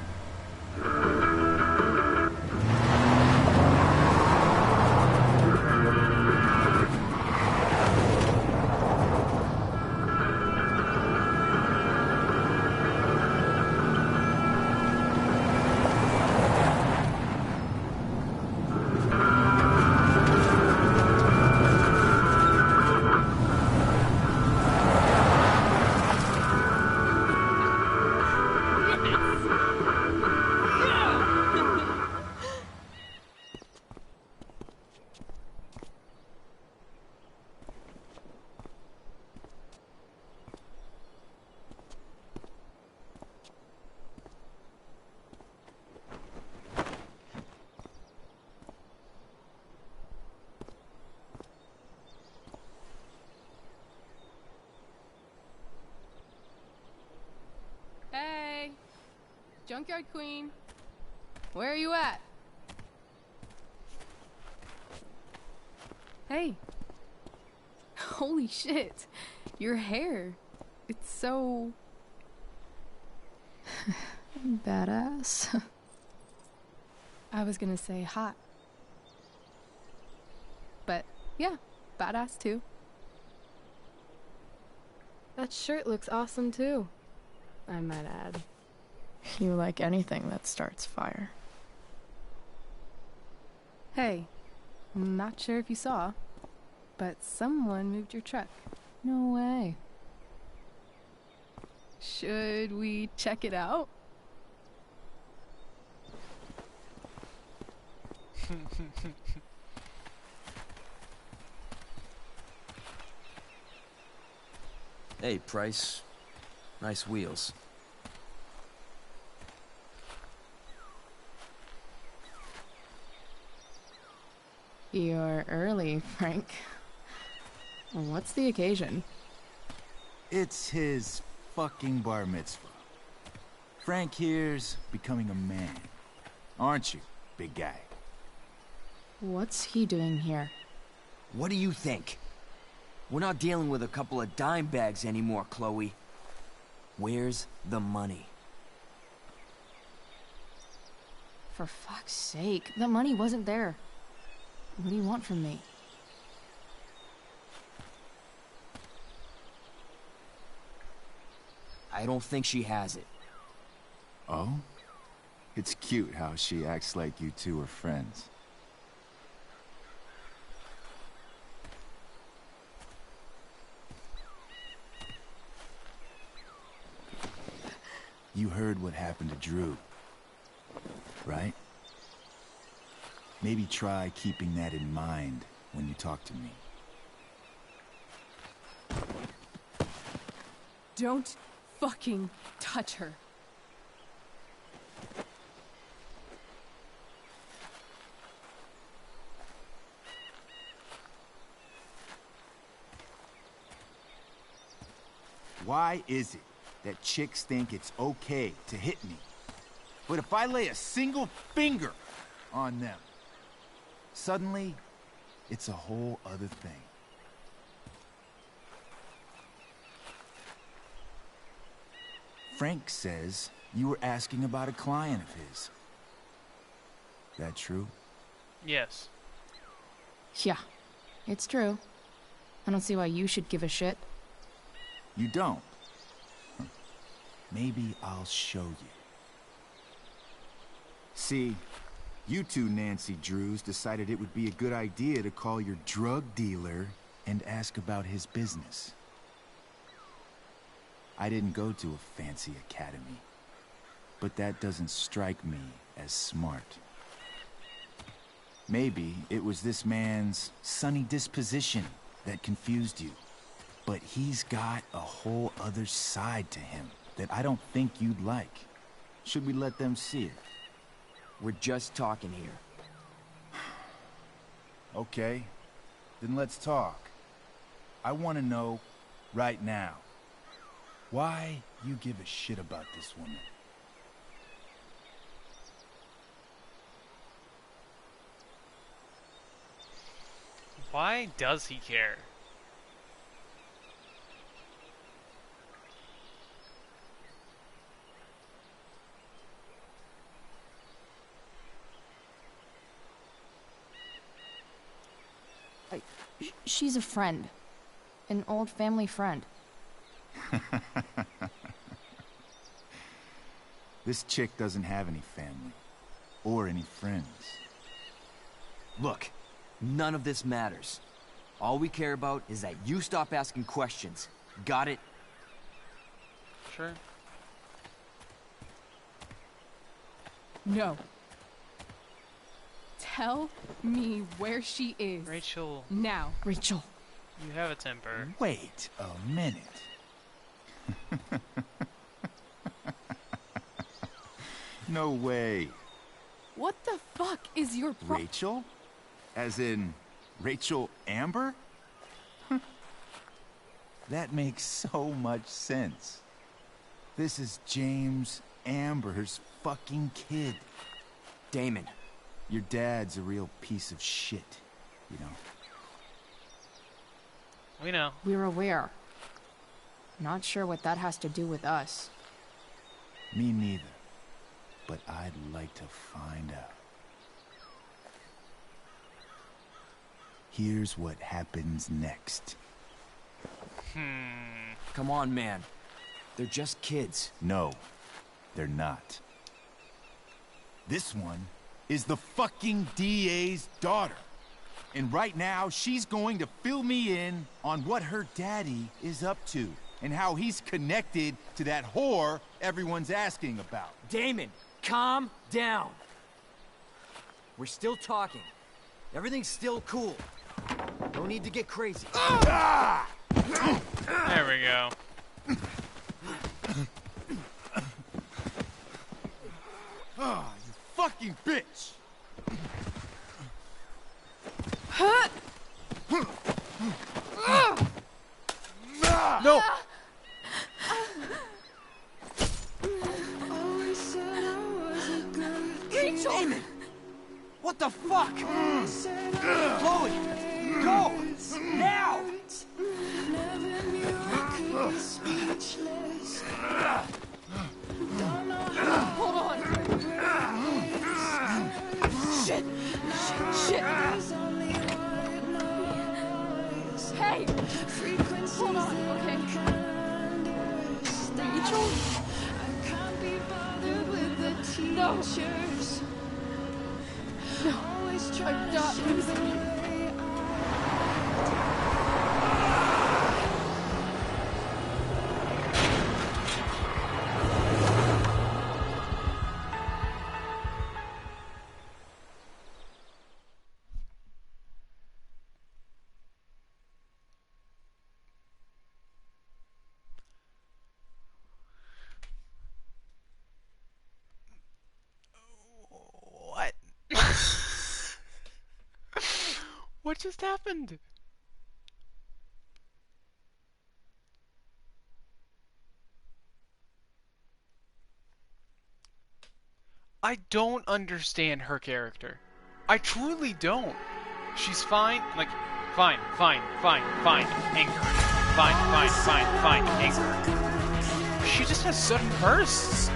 Junkyard Queen. Where are you at? Hey. Holy shit. Your hair. It's so... Badass. I was gonna say hot. But, yeah, badass too. That shirt looks awesome too, I might add. You like anything that starts fire. Hey, I'm not sure if you saw, but someone moved your truck. No way. Should we check it out? Hey, Price. Nice wheels. You're early, Frank. What's the occasion? It's his fucking bar mitzvah. Frank here's becoming a man. Aren't you, big guy? What's he doing here? What do you think? We're not dealing with a couple of dime bags anymore, Chloe. Where's the money? For fuck's sake, the money wasn't there. What do you want from me? I don't think she has it. Oh? It's cute how she acts like you two are friends. You heard what happened to Drew, right? Maybe try keeping that in mind when you talk to me. Don't fucking touch her. Why is it that chicks think it's okay to hit me? But if I lay a single finger on them, suddenly, it's a whole other thing. Frank says you were asking about a client of his. That true? Yes. Yeah, it's true. I don't see why you should give a shit. You don't? Maybe I'll show you. See, you two Nancy Drews decided it would be a good idea to call your drug dealer and ask about his business. I didn't go to a fancy academy, but that doesn't strike me as smart. Maybe it was this man's sunny disposition that confused you, but he's got a whole other side to him that I don't think you'd like. Should we let them see it? We're just talking here. Okay, then let's talk. I want to know, right now, why you give a shit about this woman. Why does he care? She's a friend. An old family friend. This chick doesn't have any family. Or any friends. Look, none of this matters. All we care about is that you stop asking questions. Got it? Sure. No. Tell me where she is. Rachel. Now. Rachel. You have a temper. Wait a minute. No way. What the fuck is your Rachel? As in, Rachel Amber? That makes so much sense. This is James Amber's fucking kid. Damon. Your dad's a real piece of shit, you know? We know. We're aware. Not sure what that has to do with us. Me neither. But I'd like to find out. Here's what happens next. Come on, man. They're just kids. No, they're not. This one is the fucking DA's daughter. And right now, she's going to fill me in on what her daddy is up to and how he's connected to that whore everyone's asking about. Damon, calm down. We're still talking. Everything's still cool. No need to get crazy. There we go. Ah, you fucking bitch! No! Rachel! Damon! What the fuck? Chloe! Go! Now! Hold on. Shit. Shit. Hey! Hold on, okay? Rachel? No. No. I'm not losing you. What? What just happened? I don't understand her character. I truly don't. She's fine, like, fine, anger. Fine, anger. She just has sudden bursts.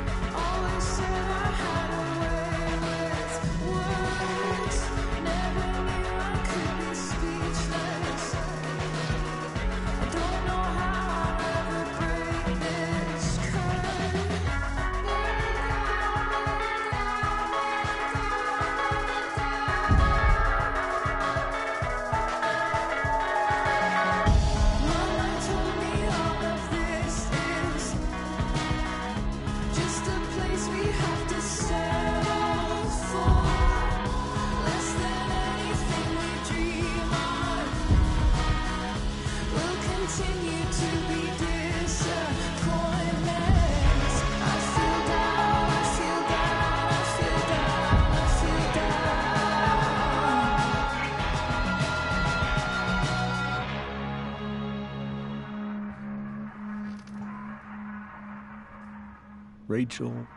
Rachel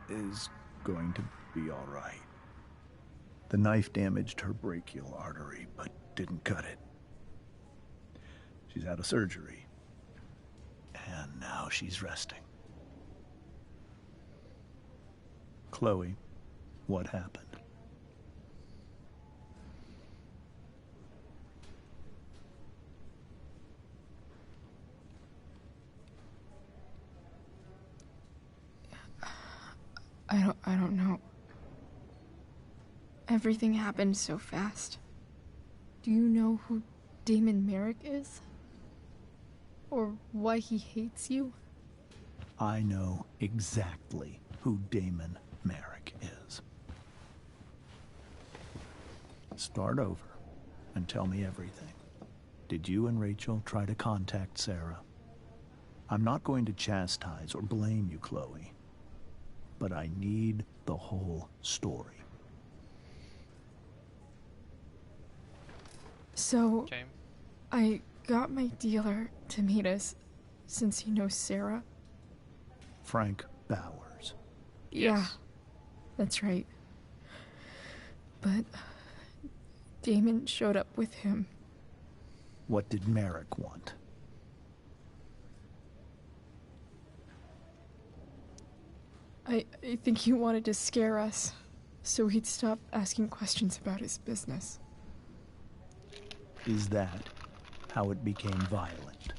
is going to be all right. The knife damaged her brachial artery, but didn't cut it. She's had a surgery, and now she's resting. Chloe, what happened? I don't know. Everything happened so fast. Do you know who Damon Merrick is? Or why he hates you? I know exactly who Damon Merrick is. Start over and tell me everything. Did you and Rachel try to contact Sarah? I'm not going to chastise or blame you, Chloe, but I need the whole story. So, Okay. I got my dealer to meet us, since he knows Sarah. Frank Bowers. Yeah, that's right. But Damon showed up with him. What did Merrick want? I think he wanted to scare us, so he'd stop asking questions about his business. Is that how it became violent?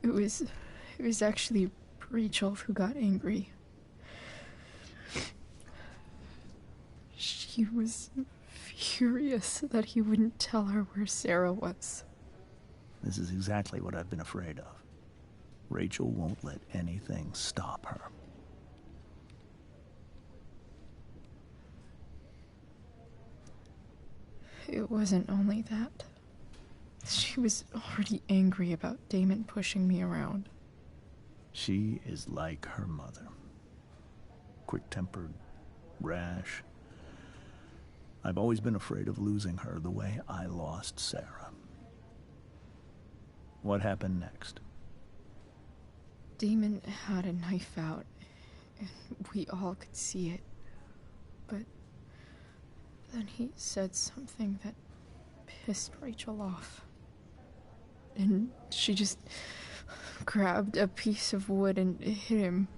It was actually Rachel who got angry. She was furious that he wouldn't tell her where Sarah was. This is exactly what I've been afraid of. Rachel won't let anything stop her. It wasn't only that. She was already angry about Damon pushing me around. She is like her mother. Quick-tempered, rash. I've always been afraid of losing her the way I lost Sarah. What happened next? Damon had a knife out, and we all could see it. But then he said something that pissed Rachel off. And she just grabbed a piece of wood and hit him.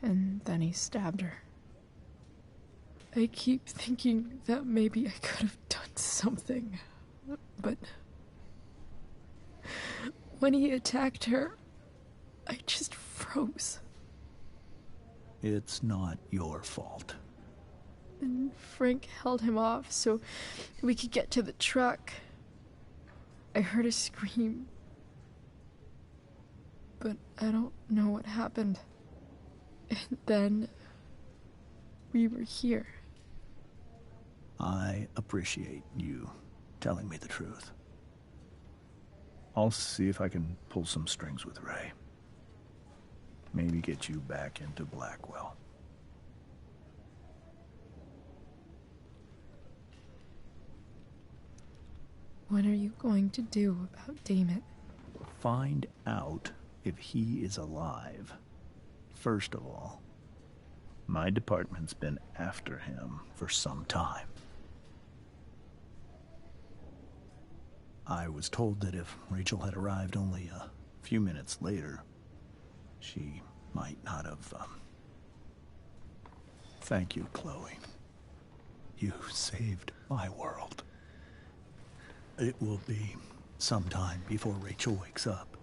And then he stabbed her. I keep thinking that maybe I could have done something, but when he attacked her, I just froze. It's not your fault. And Frank held him off so we could get to the truck. I heard a scream, but I don't know what happened. And then we were here. I appreciate you telling me the truth. I'll see if I can pull some strings with Ray. Maybe get you back into Blackwell. What are you going to do about Damon? Find out if he is alive. First of all, my department's been after him for some time. I was told that if Rachel had arrived only a few minutes later, she might not have, Thank you, Chloe. You saved my world. It will be some time before Rachel wakes up.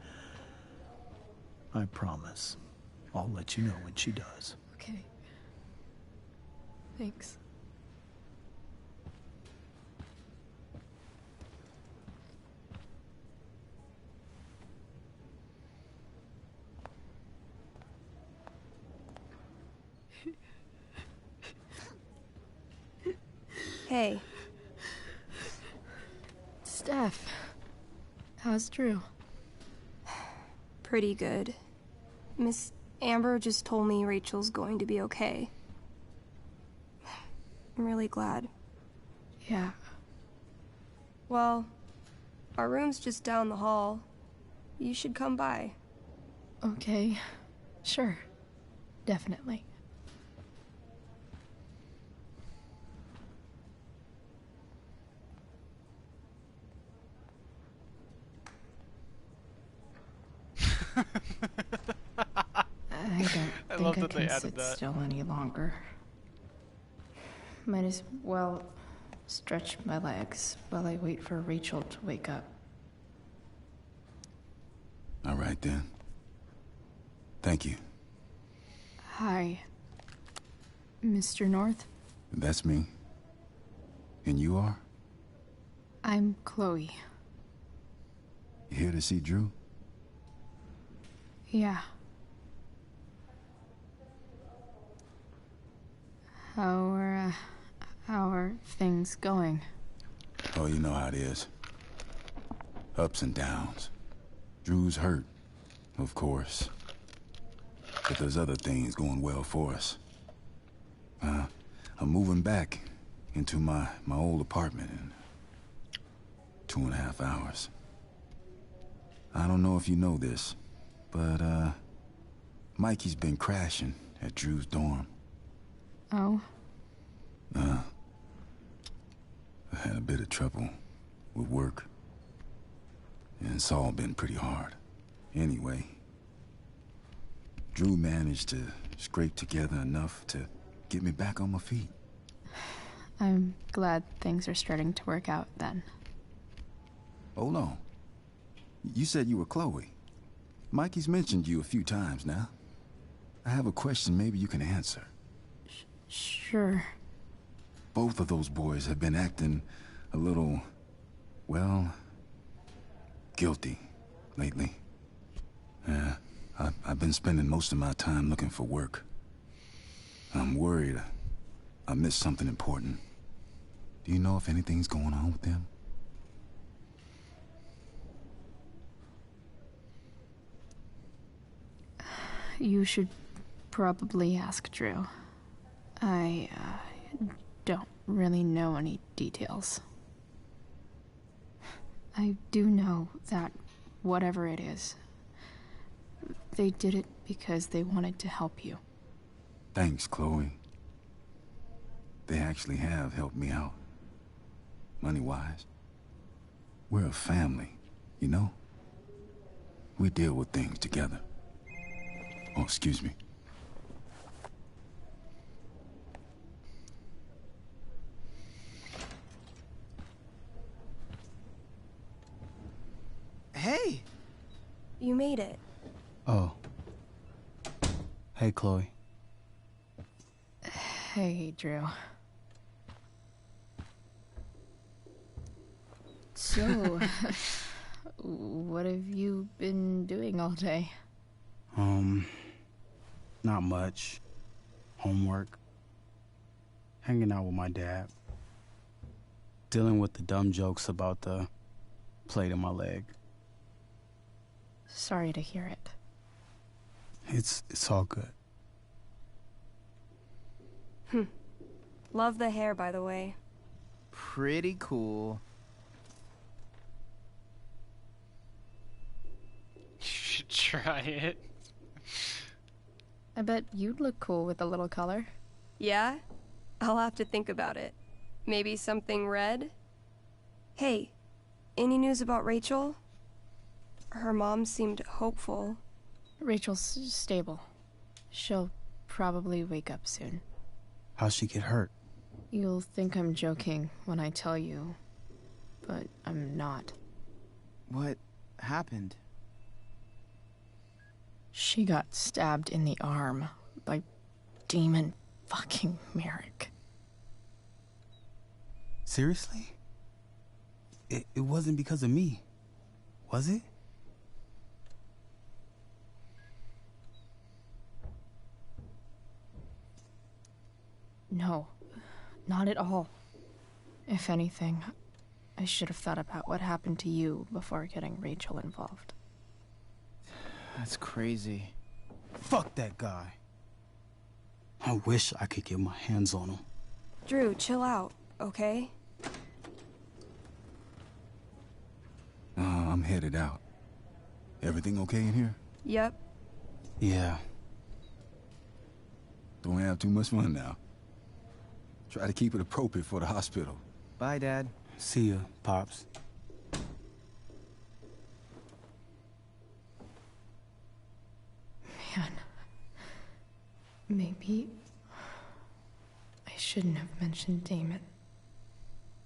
I promise. I'll let you know when she does. Okay. Thanks. Hey. Steph. How's Drew? Pretty good. Miss Amber just told me Rachel's going to be okay. I'm really glad. Yeah. Well, our room's just down the hall. You should come by. Okay. Sure. Definitely. I don't think I can sit still any longer. Might as well stretch my legs while I wait for Rachel to wake up. All right, then. Thank you. Hi, Mr. North. That's me. And you are? I'm Chloe. You here to see Drew? Yeah. How are things going? Oh, you know how it is. Ups and downs. Drew's hurt, of course. But there's other things going well for us. I'm moving back into my old apartment in 2.5 hours. I don't know if you know this, but, Mikey's been crashing at Drew's dorm. Oh? I had a bit of trouble with work. And it's all been pretty hard. Anyway, Drew managed to scrape together enough to get me back on my feet. I'm glad things are starting to work out then. Hold on. You said you were Chloe. Mikey's mentioned you a few times now. I have a question maybe you can answer. Sure. Both of those boys have been acting a little, well, guilty lately. Yeah, I've been spending most of my time looking for work. I'm worried I missed something important. Do you know if anything's going on with them? You should probably ask Drew. I don't really know any details. I do know that whatever it is, they did it because they wanted to help you. Thanks, Chloe. They actually have helped me out. Money-wise. We're a family, you know? We deal with things together. Oh, excuse me. Hey! You made it. Oh. Hey, Chloe. Hey, Drew. So, what have you been doing all day? Not much. Homework. Hanging out with my dad. Dealing with the dumb jokes about the plate in my leg. Sorry to hear it. It's all good. Love the hair, by the way. Pretty cool. You should try it. I bet you'd look cool with a little color. Yeah? I'll have to think about it. Maybe something red? Hey, any news about Rachel? Her mom seemed hopeful. Rachel's stable. She'll probably wake up soon. How'd she get hurt? You'll think I'm joking when I tell you, but I'm not. What happened? She got stabbed in the arm by Demon fucking Merrick. Seriously? It wasn't because of me, was it? No, not at all. If anything, I should have thought about what happened to you before getting Rachel involved. That's crazy. Fuck that guy. I wish I could get my hands on him. Drew, chill out, okay? I'm headed out. Everything okay in here? Yep. Yeah. Don't have too much fun now. Try to keep it appropriate for the hospital. Bye, Dad. See ya, Pops. Man, maybe I shouldn't have mentioned Damon.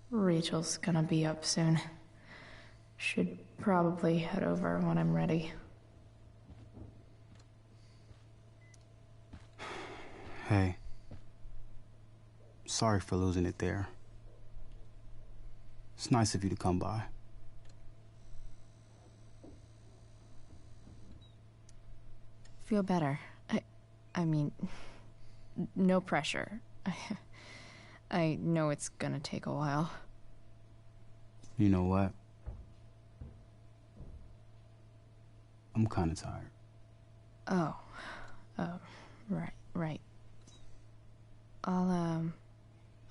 Rachel's gonna be up soon. Should probably head over when I'm ready. Hey. Sorry for losing it there. It's nice of you to come by. Feel better. I mean, no pressure. I know it's gonna take a while. You know what? I'm kinda tired. Oh, right.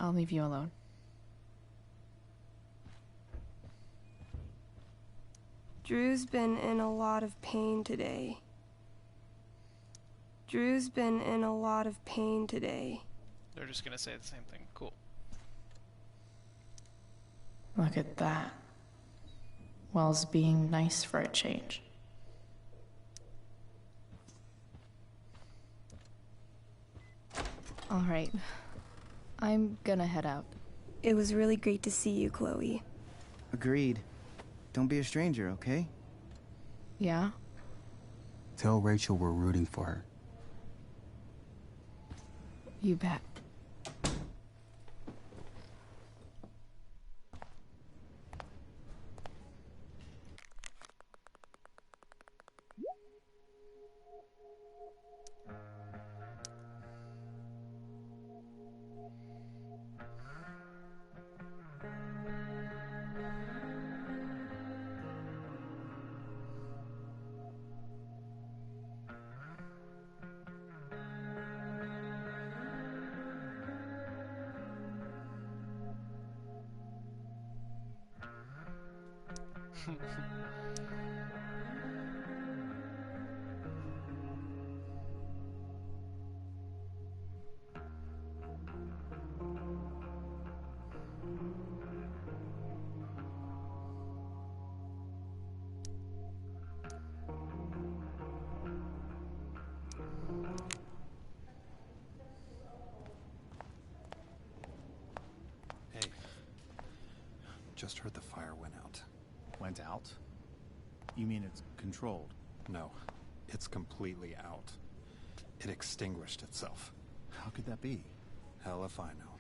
I'll leave you alone. Drew's been in a lot of pain today. Drew's been in a lot of pain today. They're just gonna say the same thing. Cool. Look at that. Wells being nice for a change. All right. I'm gonna head out. It was really great to see you, Chloe. Agreed. Don't be a stranger, okay? Yeah? Tell Rachel we're rooting for her. You bet. Hey. Just heard the fire went out. Went out? You mean it's controlled? No, it's completely out. It extinguished itself. How could that be? Hell if I know.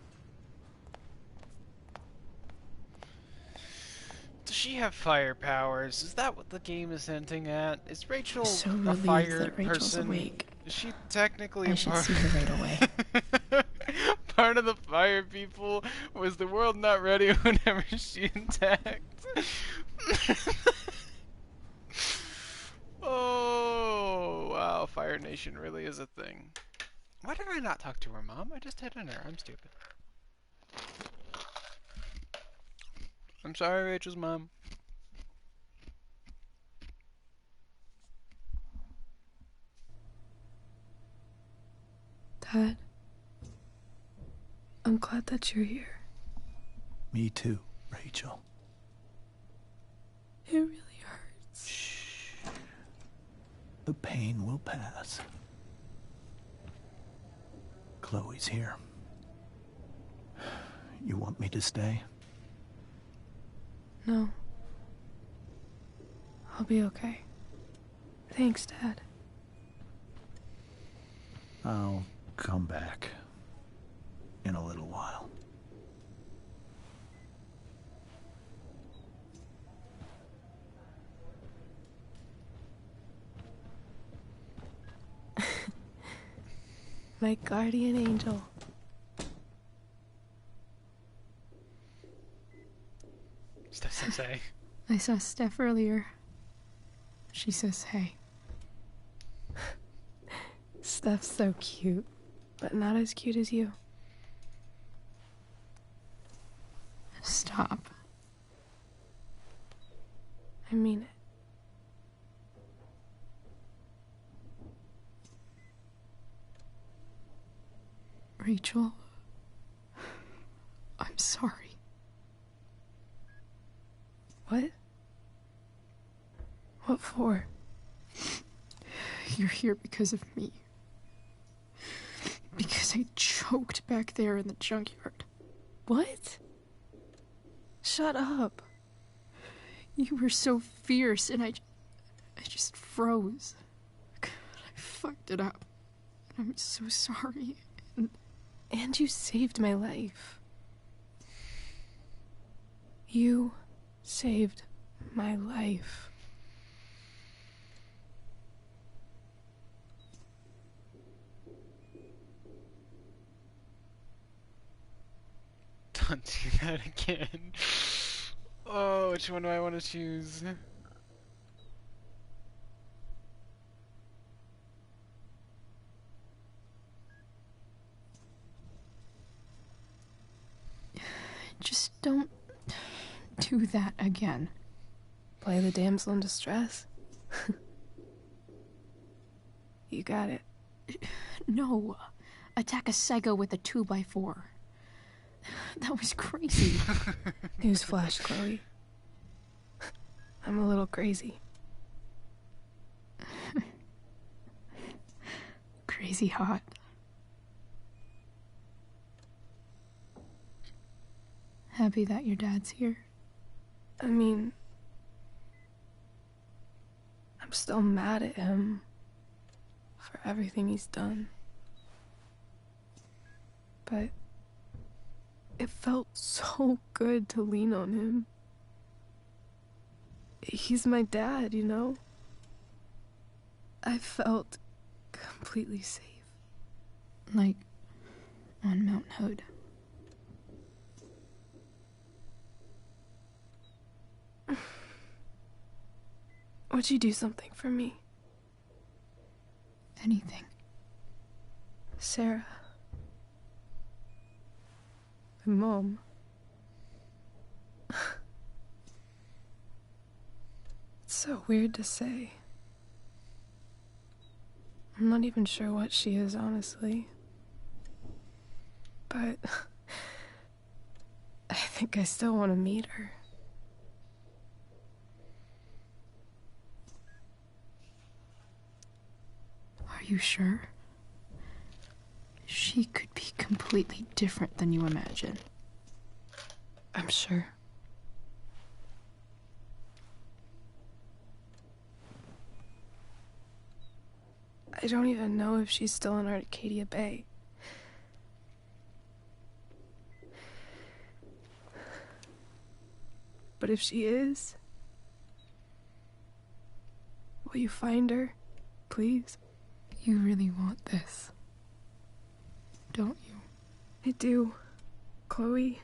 Does she have fire powers? Is that what the game is hinting at? Is Rachel So a relieved fire that Rachel's person? awake. Is she technically I a should part? see her right away. Part of the fire people? Was the world not ready whenever she attacked? Oh, wow, Fire Nation really is a thing. Why did I not talk to her mom? I just hit on her. I'm stupid. I'm sorry, Rachel's mom. Dad, I'm glad that you're here. Me too, Rachel. It really hurts. Shh. The pain will pass. Chloe's here. You want me to stay? No. I'll be okay. Thanks, Dad. I'll come back in a little while. My guardian angel. Steph says hey. I saw Steph earlier. She says hey. Steph's so cute, but not as cute as you. Stop. I mean it. Rachel, I'm sorry. What? What for? You're here because of me. Because I choked back there in the junkyard. What? Shut up. You were so fierce and I just froze. God, I fucked it up. I'm so sorry. And you saved my life. You saved my life. Don't do that again. Oh, which one do I want to choose? Just don't do that again. Play the damsel in distress. You got it. No. Attack a psycho with a 2x4. That was crazy. Newsflash, Chloe. I'm a little crazy. Crazy hot. Happy that your dad's here? I mean, I'm still mad at him for everything he's done. But it felt so good to lean on him. He's my dad, you know? I felt completely safe. Like on Mount Hood. Would you do something for me? Anything. Sarah. My mom. It's so weird to say. I'm not even sure what she is, honestly. But I think I still want to meet her. Are you sure? She could be completely different than you imagine. I'm sure. I don't even know if she's still in Arcadia Bay. But if she is, will you find her, please? You really want this, don't you? I do, Chloe.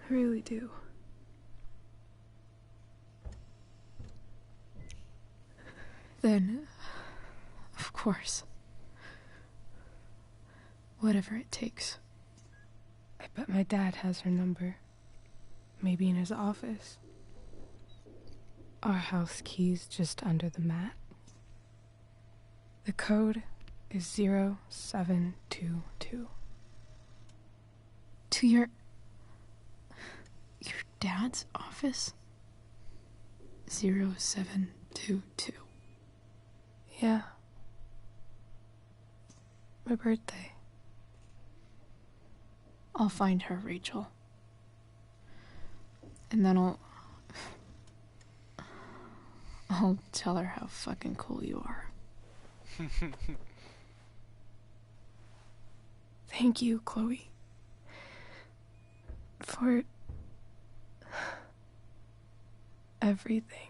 I really do. Then, of course. Whatever it takes. I bet my dad has her number. Maybe in his office. Our house key's just under the mat. The code is 0722. To your dad's office? 0722. Yeah. My birthday. I'll find her, Rachel. And then I'll tell her how fucking cool you are. Thank you, Chloe. For everything.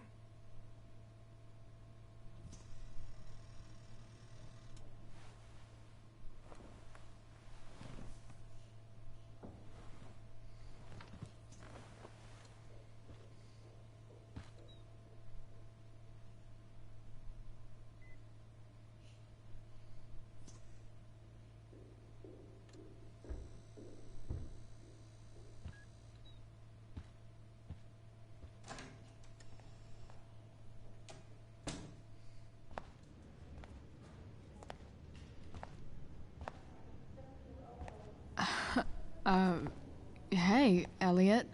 Hey, Elliot.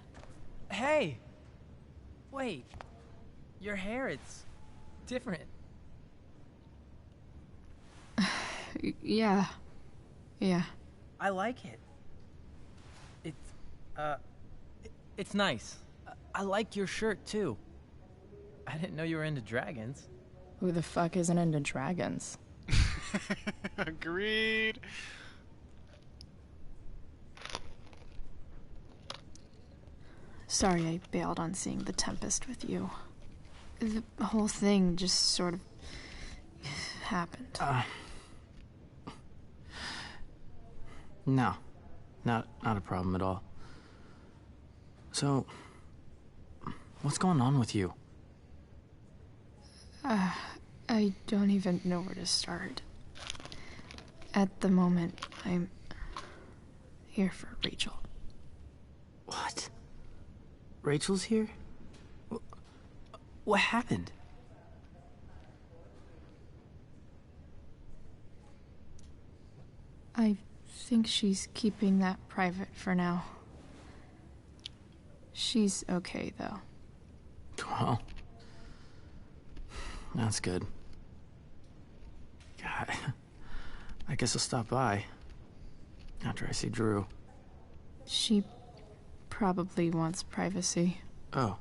Hey! Wait. Your hair, it's different. Yeah. I like it. It's nice. I like your shirt, too. I didn't know you were into dragons. Who the fuck isn't into dragons? Agreed. Sorry I bailed on seeing The Tempest with you. The whole thing just sort of happened. No. Not a problem at all. So, what's going on with you? I don't even know where to start. At the moment, I'm here for Rachel. What? Rachel's here? What happened? I think she's keeping that private for now. She's okay, though. Well, that's good. God, I guess I'll stop by after I see Drew. She probably wants privacy. Oh.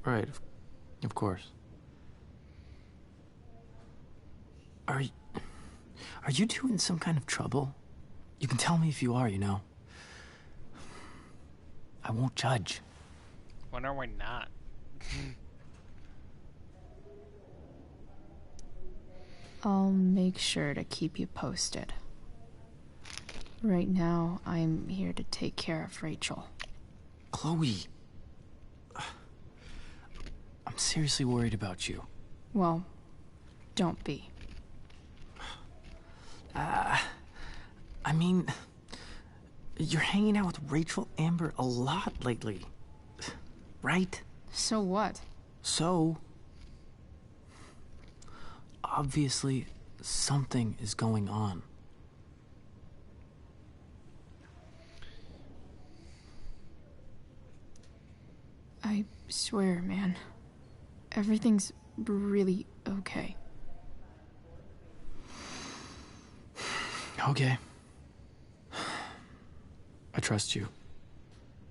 Right, of course. Are you two in some kind of trouble? You can tell me if you are, you know. I won't judge. When are we not? I'll make sure to keep you posted. Right now, I'm here to take care of Rachel. Chloe. I'm seriously worried about you. Well, don't be. I mean, you're hanging out with Rachel Amber a lot lately, right? So what? So, obviously, something is going on. I swear, man. Everything's really okay. Okay. I trust you.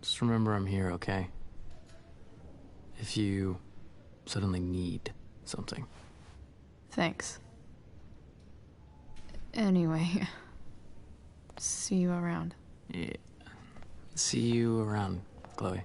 Just remember I'm here, okay? If you suddenly need something. Thanks. Anyway, see you around. Yeah. See you around, Chloe.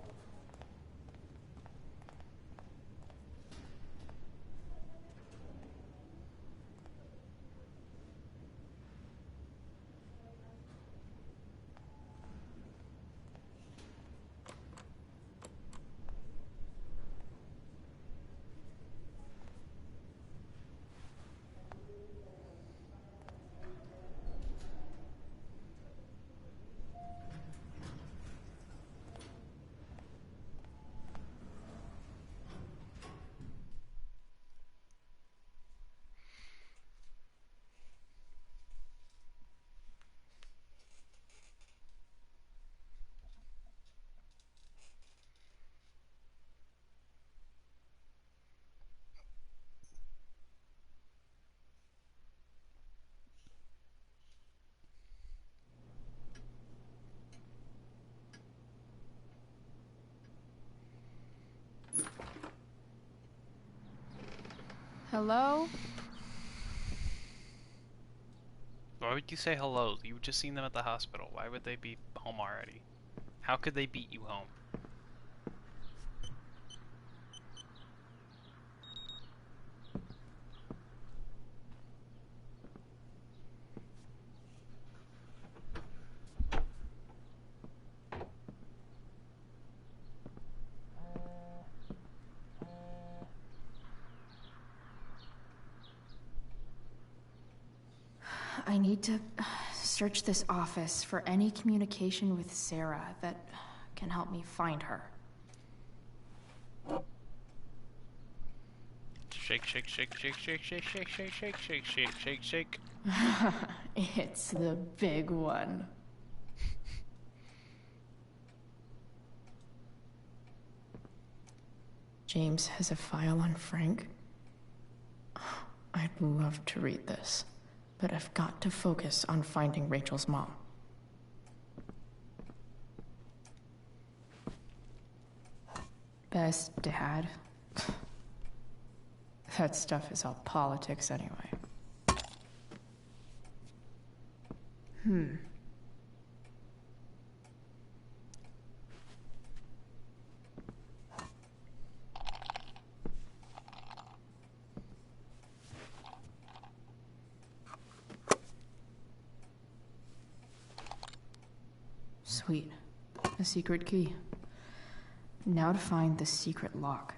Hello? Why would you say hello? You just seen them at the hospital. Why would they be home already? How could they beat you home? I need to search this office for any communication with Sarah that can help me find her. Shake, shake, shake, shake, shake, shake, shake, shake, shake, shake, shake, shake, shake. It's the big one. James has a file on Frank. I'd love to read this, but I've got to focus on finding Rachel's mom. Best dad. That stuff is all politics anyway. Sweet. A secret key. Now to find the secret lock.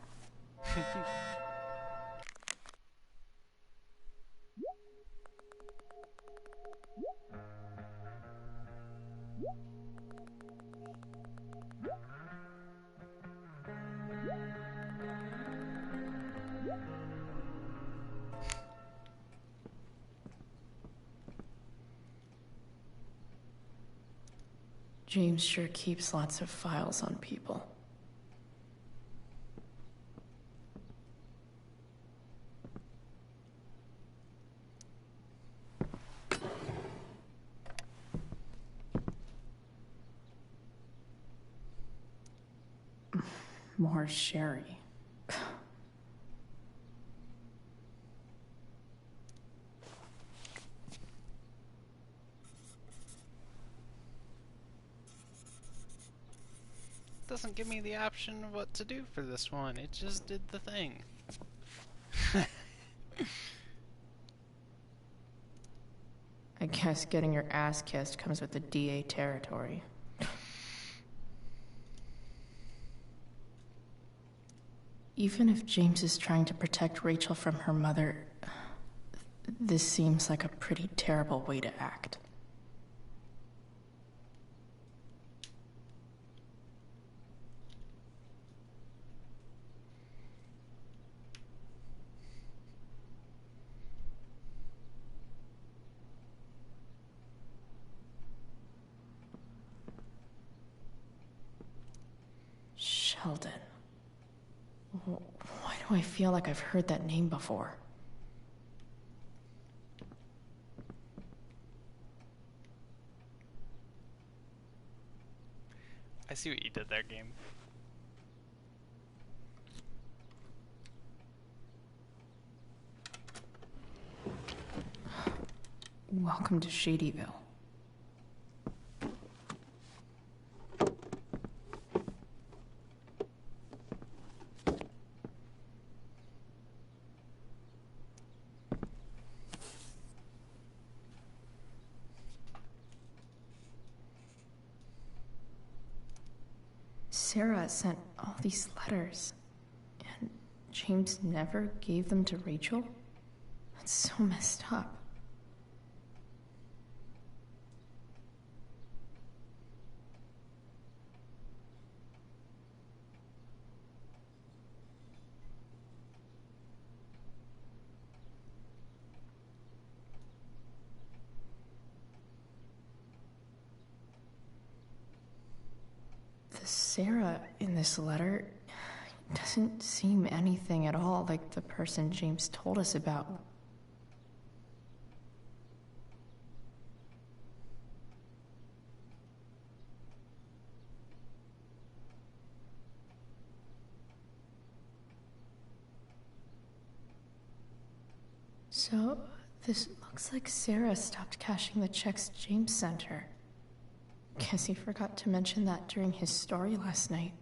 James sure keeps lots of files on people. More sherry. Doesn't give me the option of what to do for this one. It just did the thing. I guess getting your ass kissed comes with the DA territory. Even if James is trying to protect Rachel from her mother, this seems like a pretty terrible way to act. Sheldon. Why do I feel like I've heard that name before? I see what you did there, game. Welcome to Shadyville. Sarah sent all these letters, and James never gave them to Rachel? That's so messed up. The Sarah in this letter doesn't seem anything at all like the person James told us about. So, this looks like Sarah stopped cashing the checks James sent her. Guess he forgot to mention that during his story last night.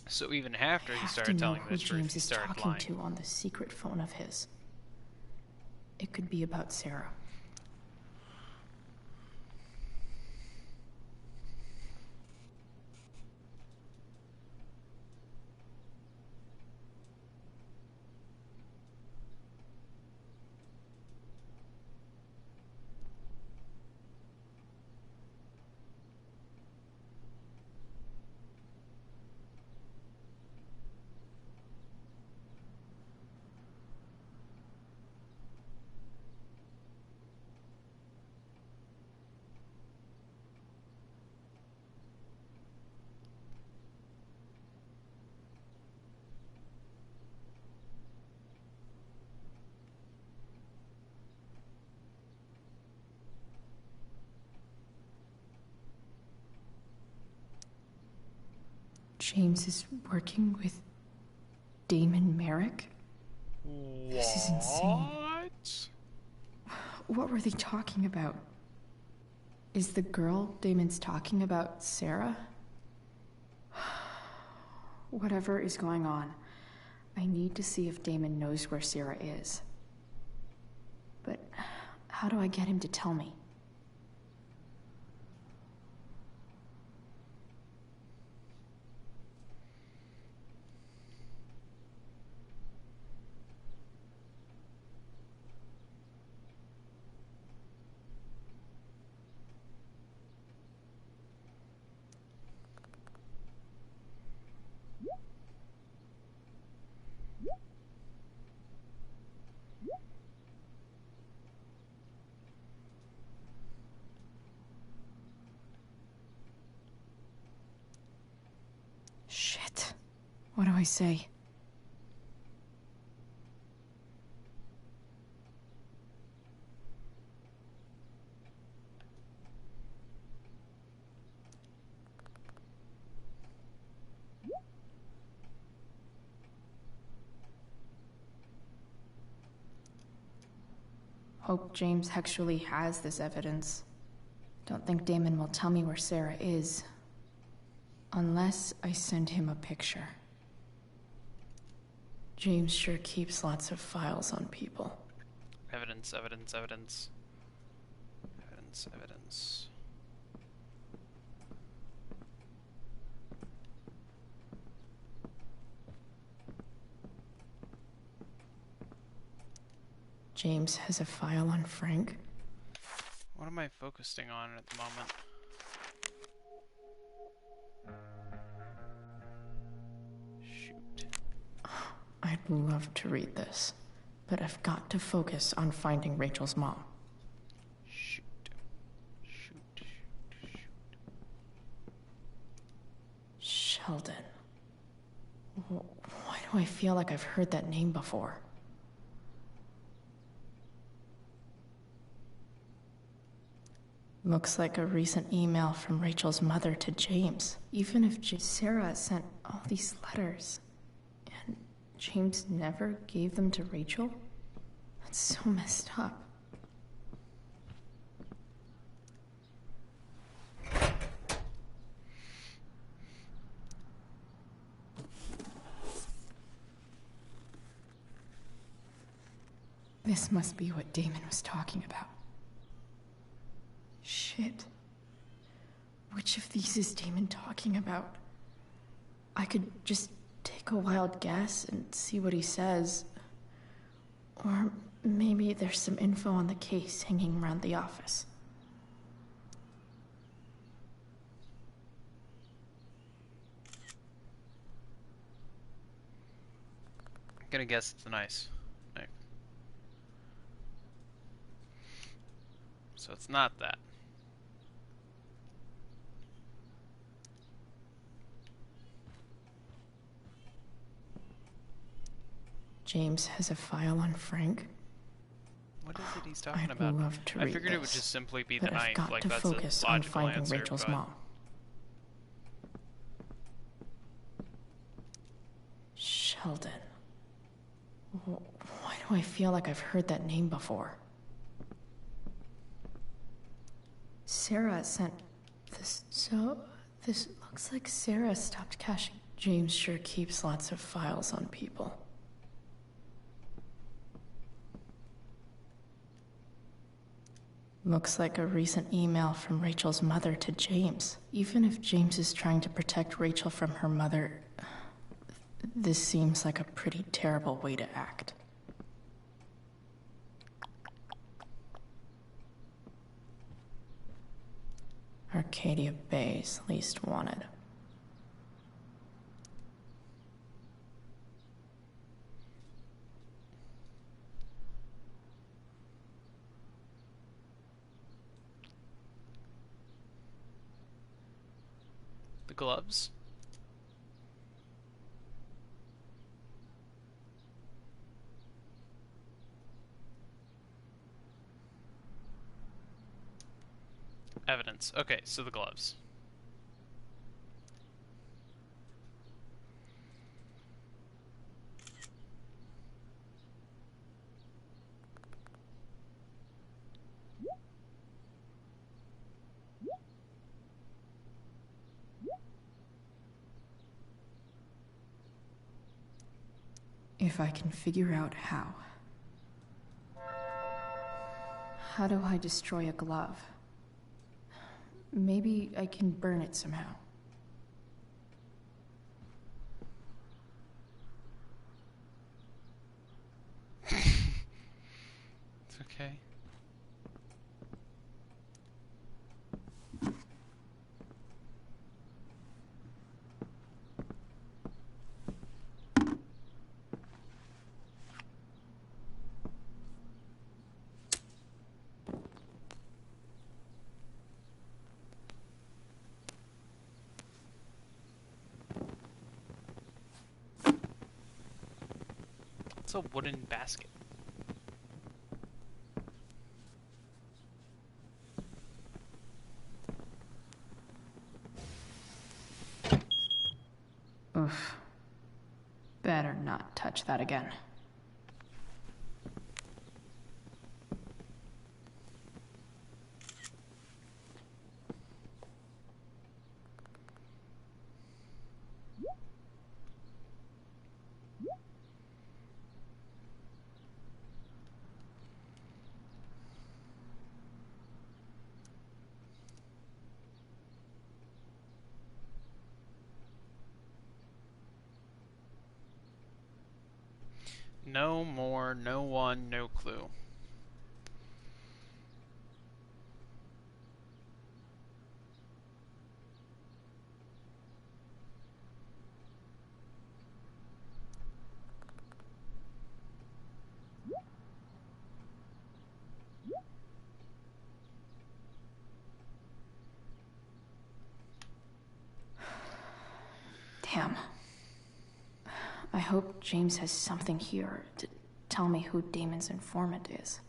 So even after he I have started to know telling who the truth, James he is started talking lying. to on the secret phone of his. It could be about Sarah. James is working with Damon Merrick? This is insane. What? What were they talking about? Is the girl Damon's talking about Sarah? Whatever is going on, I need to see if Damon knows where Sarah is. But how do I get him to tell me? What do I say? Hope James actually has this evidence. Don't think Damon will tell me where Sarah is. Unless I send him a picture. James sure keeps lots of files on people. Evidence, evidence, evidence. Evidence, evidence. James has a file on Frank. What am I focusing on at the moment? Shoot. I'd love to read this, but I've got to focus on finding Rachel's mom. Shoot. Shoot, shoot, shoot. Sheldon. Why do I feel like I've heard that name before? Looks like a recent email from Rachel's mother to James. Even if Sarah sent all these letters, and James never gave them to Rachel? That's so messed up. This must be what Damon was talking about. Shit. Which of these is Damon talking about? I could just take a wild guess and see what he says. Or maybe there's some info on the case hanging around the office. I'm gonna guess it's an ice knife. So it's not that. James has a file on Frank. What is it he's talking I'd about? love to I read figured it would this, just simply be but the I've knife. got Like to that's focus a on logical finding answer, Rachel's but mom. Sheldon. Why do I feel like I've heard that name before? Sarah sent this. So, this looks like Sarah stopped cashing. James sure keeps lots of files on people. Looks like a recent email from Rachel's mother to James. Even if James is trying to protect Rachel from her mother, this seems like a pretty terrible way to act. Arcadia Bay's least wanted. the gloves. Evidence. Okay, so the gloves. If I can figure out how. How do I destroy a glove? Maybe I can burn it somehow. It's okay. What's a wooden basket? Oof. Better not touch that again. No more, no one, no clue. Damn. I hope James has something here to tell me who Damon's informant is.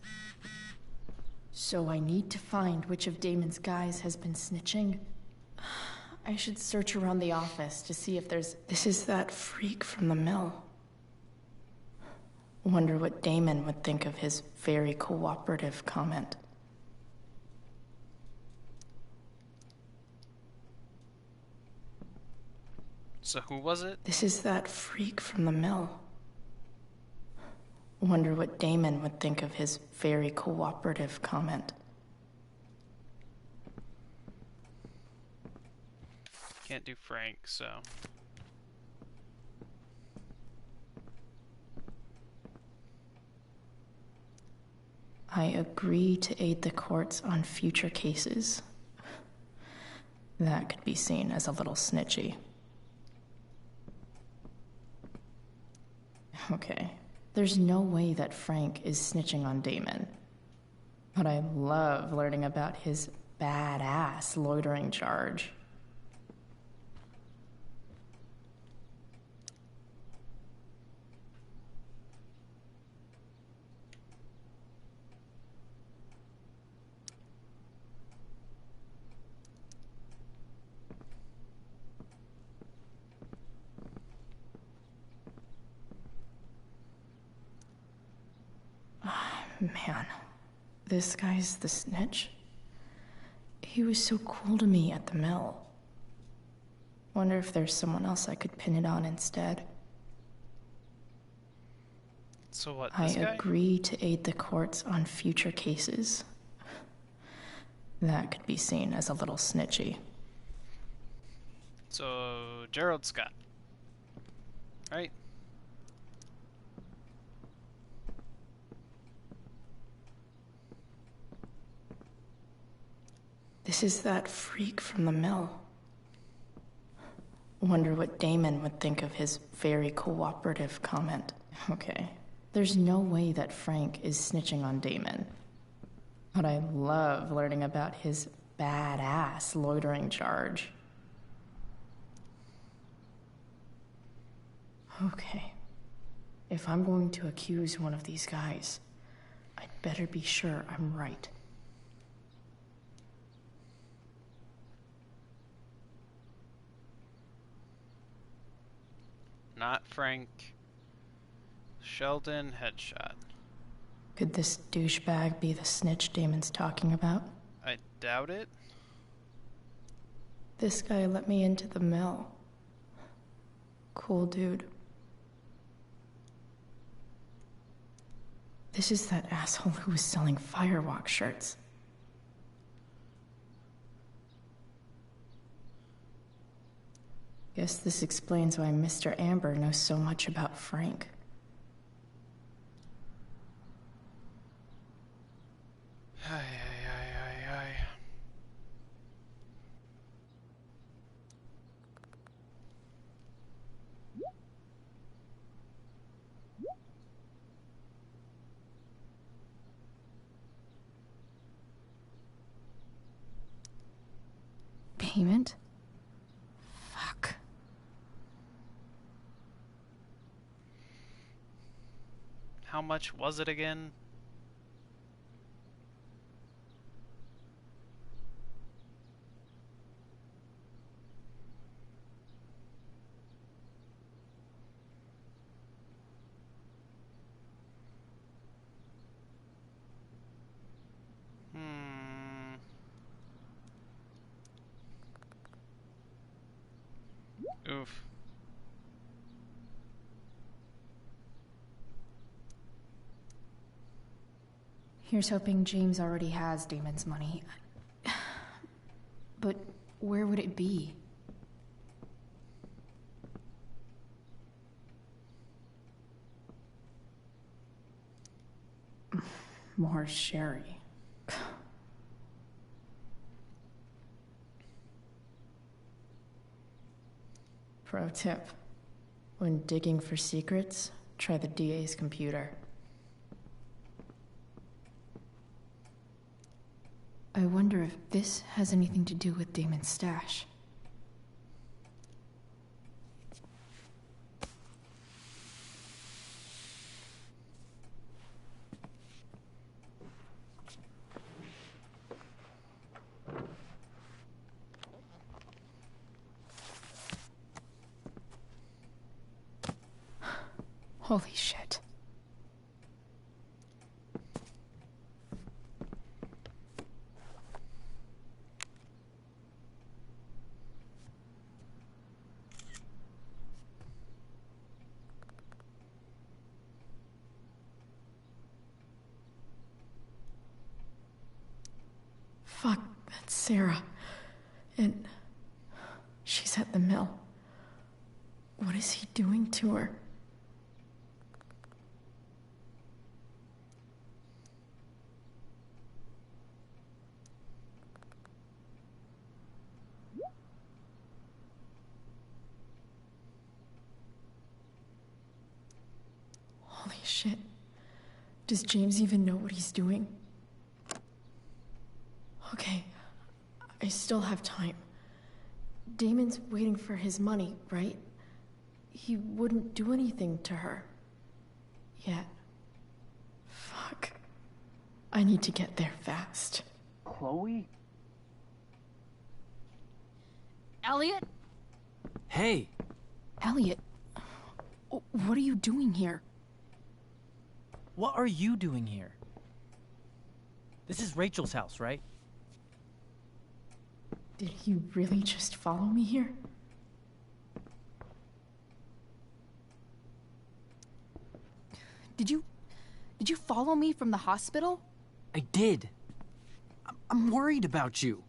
So I need to find which of Damon's guys has been snitching. I should search around the office to see if there's... This is that freak from the mill. Wonder what Damon would think of his very cooperative comment. So who was it? This is that freak from the mill. Wonder what Damon would think of his very cooperative comment. Can't do Frank, so... I agree to aid the courts on future cases. That could be seen as a little snitchy. Okay, there's no way that Frank is snitching on Damon. But I love learning about his badass loitering charge. Man, this guy's the snitch. He was so cool to me at the mill. Wonder if there's someone else I could pin it on instead. So what, I this guy? agree to aid the courts on future cases. That could be seen as a little snitchy. So, Gerald Scott. Right? This is that freak from the mill. Wonder what Damon would think of his very cooperative comment. Okay, there's no way that Frank is snitching on Damon. But I love learning about his badass loitering charge. Okay, if I'm going to accuse one of these guys, I'd better be sure I'm right. Not Frank. Sheldon, headshot. Could this douchebag be the snitch Damon's talking about? I doubt it. This guy let me into the mill. Cool dude. This is that asshole who was selling Firewalk shirts. Guess this explains why Mr. Amber knows so much about Frank. Ay, ay, ay, ay, ay. Payment? Fuck. how much was it again? Oof. Here's hoping James already has Damon's money. But where would it be? More sherry. Pro tip. When digging for secrets, try the DA's computer. I wonder if this has anything to do with Damon's stash. Holy shit. Fuck, that's Sarah. And she's at the mill. What is he doing to her? Holy shit. Does James even know what he's doing? Okay, I still have time. Damon's waiting for his money, right? He wouldn't do anything to her. Yet. Fuck. I need to get there fast. Chloe? Elliot? Hey! Elliot, what are you doing here? What are you doing here? This is Rachel's house, right? Did he really just follow me here? Did you follow me from the hospital? I did. I'm worried about you.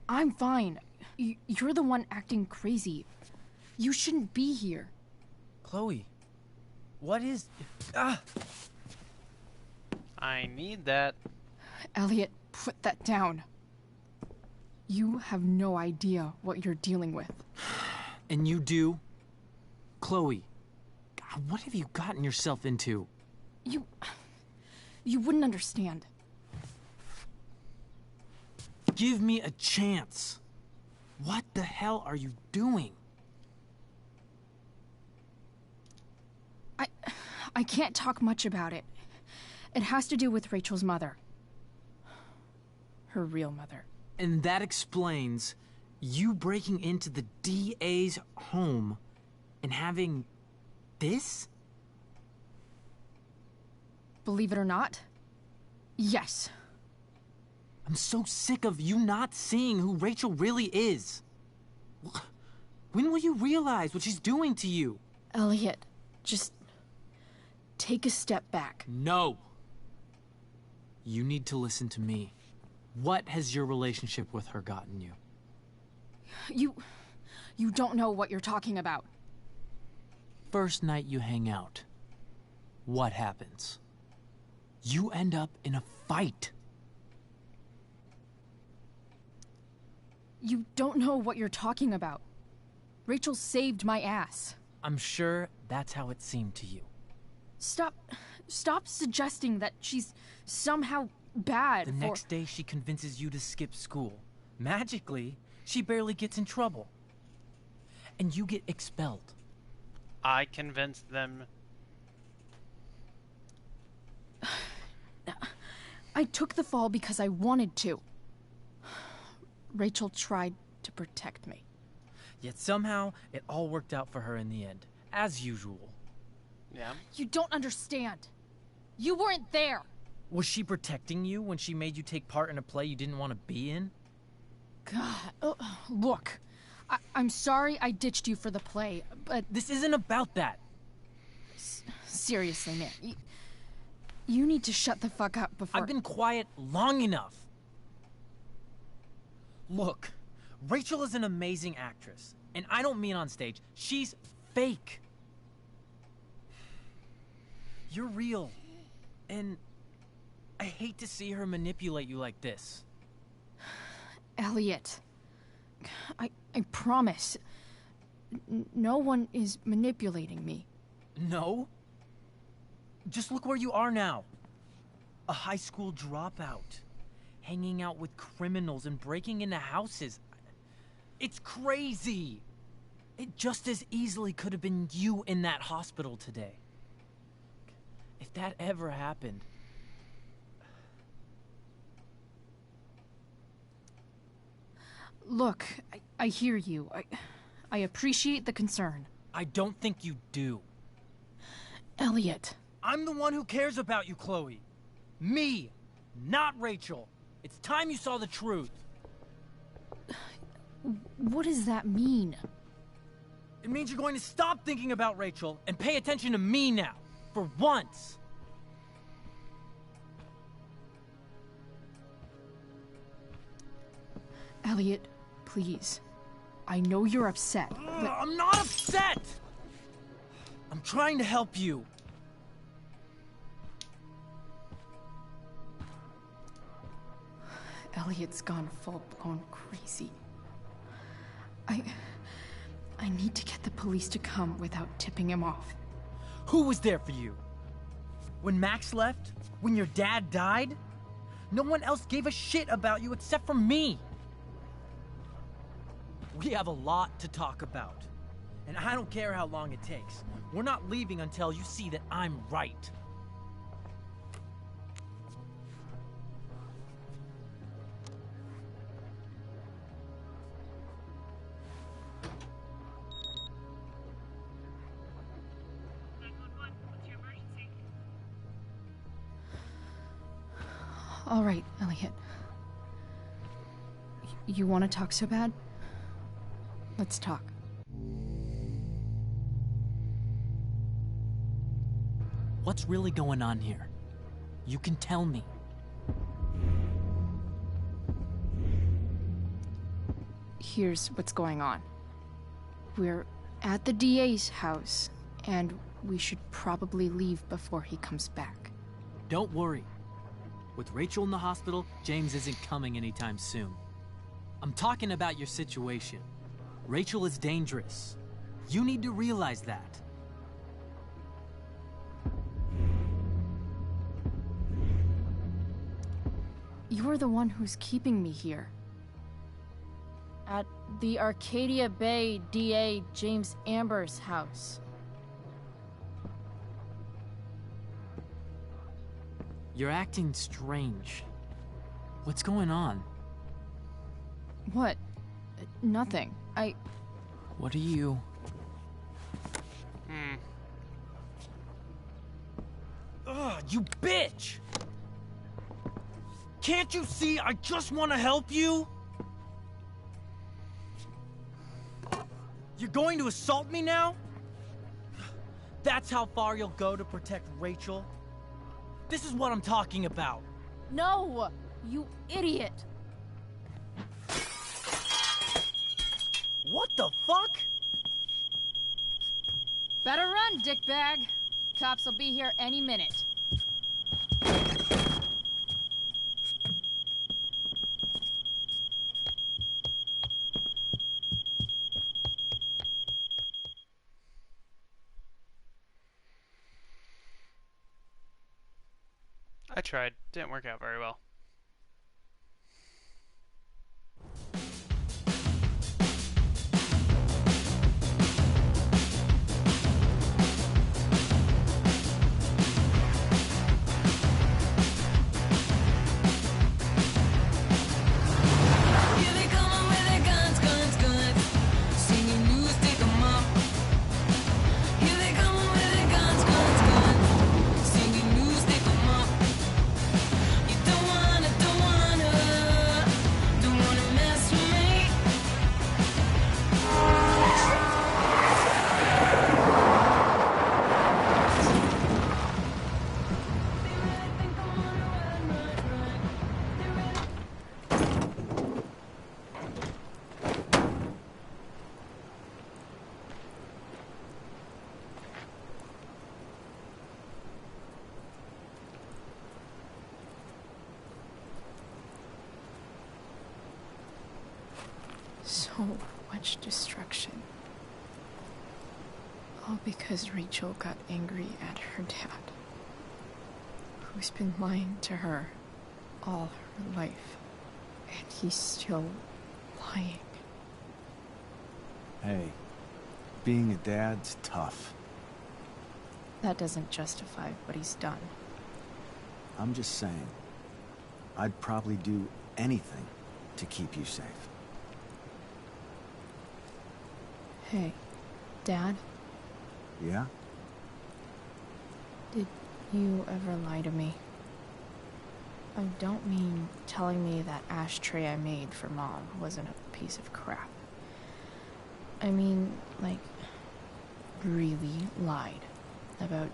I'm fine. You're the one acting crazy. You shouldn't be here. Chloe, what is... Ah! I need that. Elliot, put that down. You have no idea what you're dealing with. And you do? Chloe, God, what have you gotten yourself into? You wouldn't understand. Give me a chance. What the hell are you doing? I can't talk much about it. It has to do with Rachel's mother. Her real mother. And that explains you breaking into the DA's home and having this? Believe it or not, yes. I'm so sick of you not seeing who Rachel really is. When will you realize what she's doing to you? Elliot, just take a step back. No. You need to listen to me. What has your relationship with her gotten you? You don't know what you're talking about. First night you hang out, what happens? You end up in a fight. You don't know what you're talking about. Rachel saved my ass. I'm sure that's how it seemed to you. Stop suggesting that she's somehow bad. The next day she convinces you to skip school. Magically, she barely gets in trouble. And you get expelled. I convinced them. I took the fall because I wanted to. Rachel tried to protect me. Yet somehow, it all worked out for her in the end, as usual. Yeah. You don't understand. You weren't there. Was she protecting you when she made you take part in a play you didn't want to be in? God, look. I'm sorry I ditched you for the play, but... This isn't about that. Seriously, man. You need to shut the fuck up before... I've been quiet long enough. Look, Rachel is an amazing actress. And I don't mean on stage. She's fake. You're real. And I hate to see her manipulate you like this. Elliot, I promise. No one is manipulating me. No? Just look where you are now. A high school dropout. Hanging out with criminals and breaking into houses. It's crazy. It just as easily could have been you in that hospital today. If that ever happened... Look, I hear you. I appreciate the concern. I don't think you do. Elliot. I'm the one who cares about you, Chloe. Me, not Rachel. It's time you saw the truth. What does that mean? It means you're going to stop thinking about Rachel and pay attention to me now. For once. Elliot, please. I know you're upset, but... I'm not upset! I'm trying to help you. Elliot's gone full-blown crazy. I need to get the police to come without tipping him off. Who was there for you? When Max left? When your dad died? No one else gave a shit about you except for me. We have a lot to talk about. And I don't care how long it takes. We're not leaving until you see that I'm right. All right, Elliot. You want to talk so bad? Let's talk. What's really going on here? You can tell me. Here's what's going on. We're at the DA's house, and we should probably leave before he comes back. Don't worry. With Rachel in the hospital, James isn't coming anytime soon. I'm talking about your situation. Rachel is dangerous. You need to realize that. You're the one who's keeping me here. At the Arcadia Bay DA James Amber's house. You're acting strange. What's going on? What? Nothing. What are you... Ugh, you bitch! Can't you see I just want to help you? You're going to assault me now? That's how far you'll go to protect Rachel? This is what I'm talking about. No! You idiot! What the fuck? Better run, dickbag. Cops will be here any minute. I tried. Didn't work out very well. So much destruction. All because Rachel got angry at her dad, who's been lying to her all her life. And he's still lying. Hey, being a dad's tough. That doesn't justify what he's done. I'm just saying, I'd probably do anything to keep you safe. Hey, Dad, Yeah? did you ever lie to me? I don't mean telling me that ashtray I made for Mom wasn't a piece of crap. I mean, like, really lied about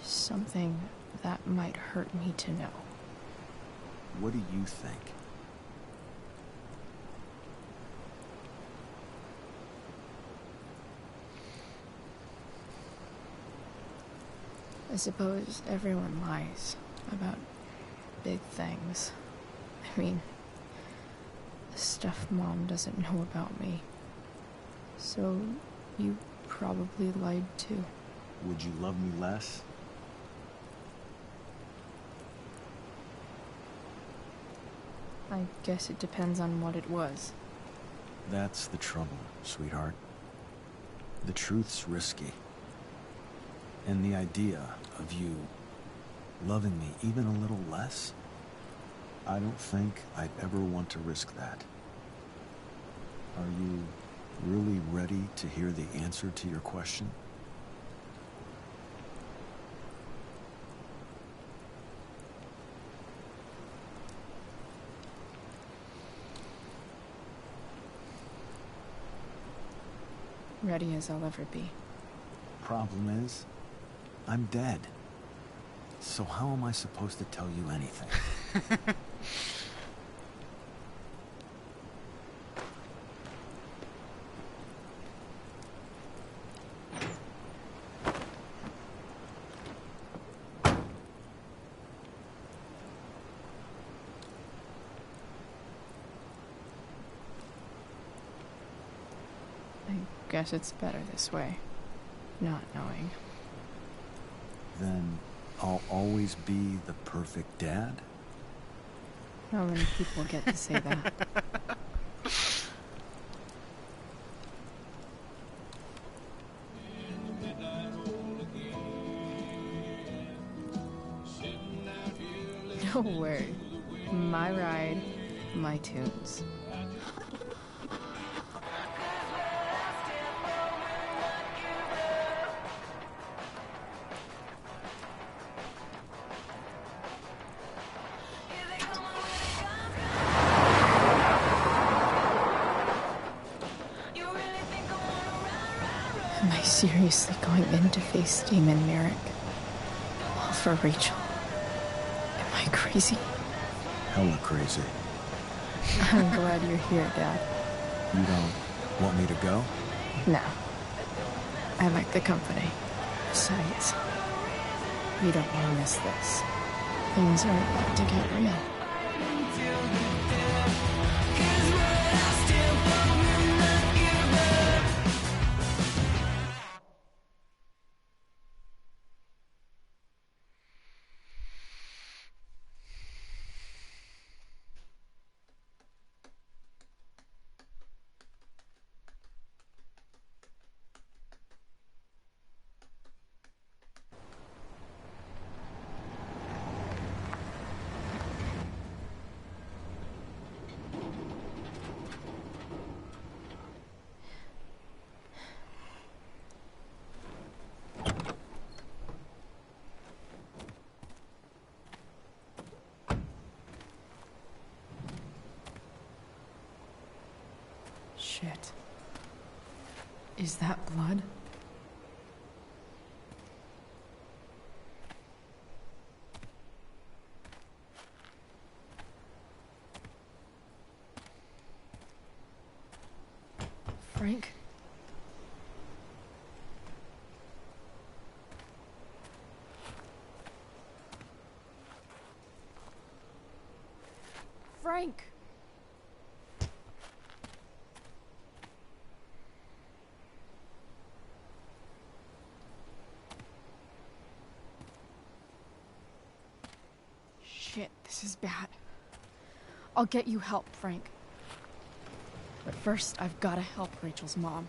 something that might hurt me to know. What do you think? I suppose everyone lies about big things. I mean, the stuff Mom doesn't know about me. So, you probably lied too. Would you love me less? I guess it depends on what it was. That's the trouble, sweetheart. The truth's risky. And the idea of you loving me even a little less, I don't think I'd ever want to risk that. Are you really ready to hear the answer to your question? Ready as I'll ever be. Problem is, I'm dead. So how am I supposed to tell you anything? I guess it's better this way, not knowing. Then I'll always be the perfect dad? How many people get to say that? Don't worry. My ride, my tunes. Am I seriously going in to face Damon Merrick? All for Rachel? Am I crazy? Hella crazy. I'm glad you're here, Dad. You don't want me to go? No. I like the company. Besides, you don't want to miss this. Things are about to get real. Shit. Is that blood? Frank? Frank! Shit, this is bad. I'll get you help, Frank. But first, I've gotta help Rachel's mom.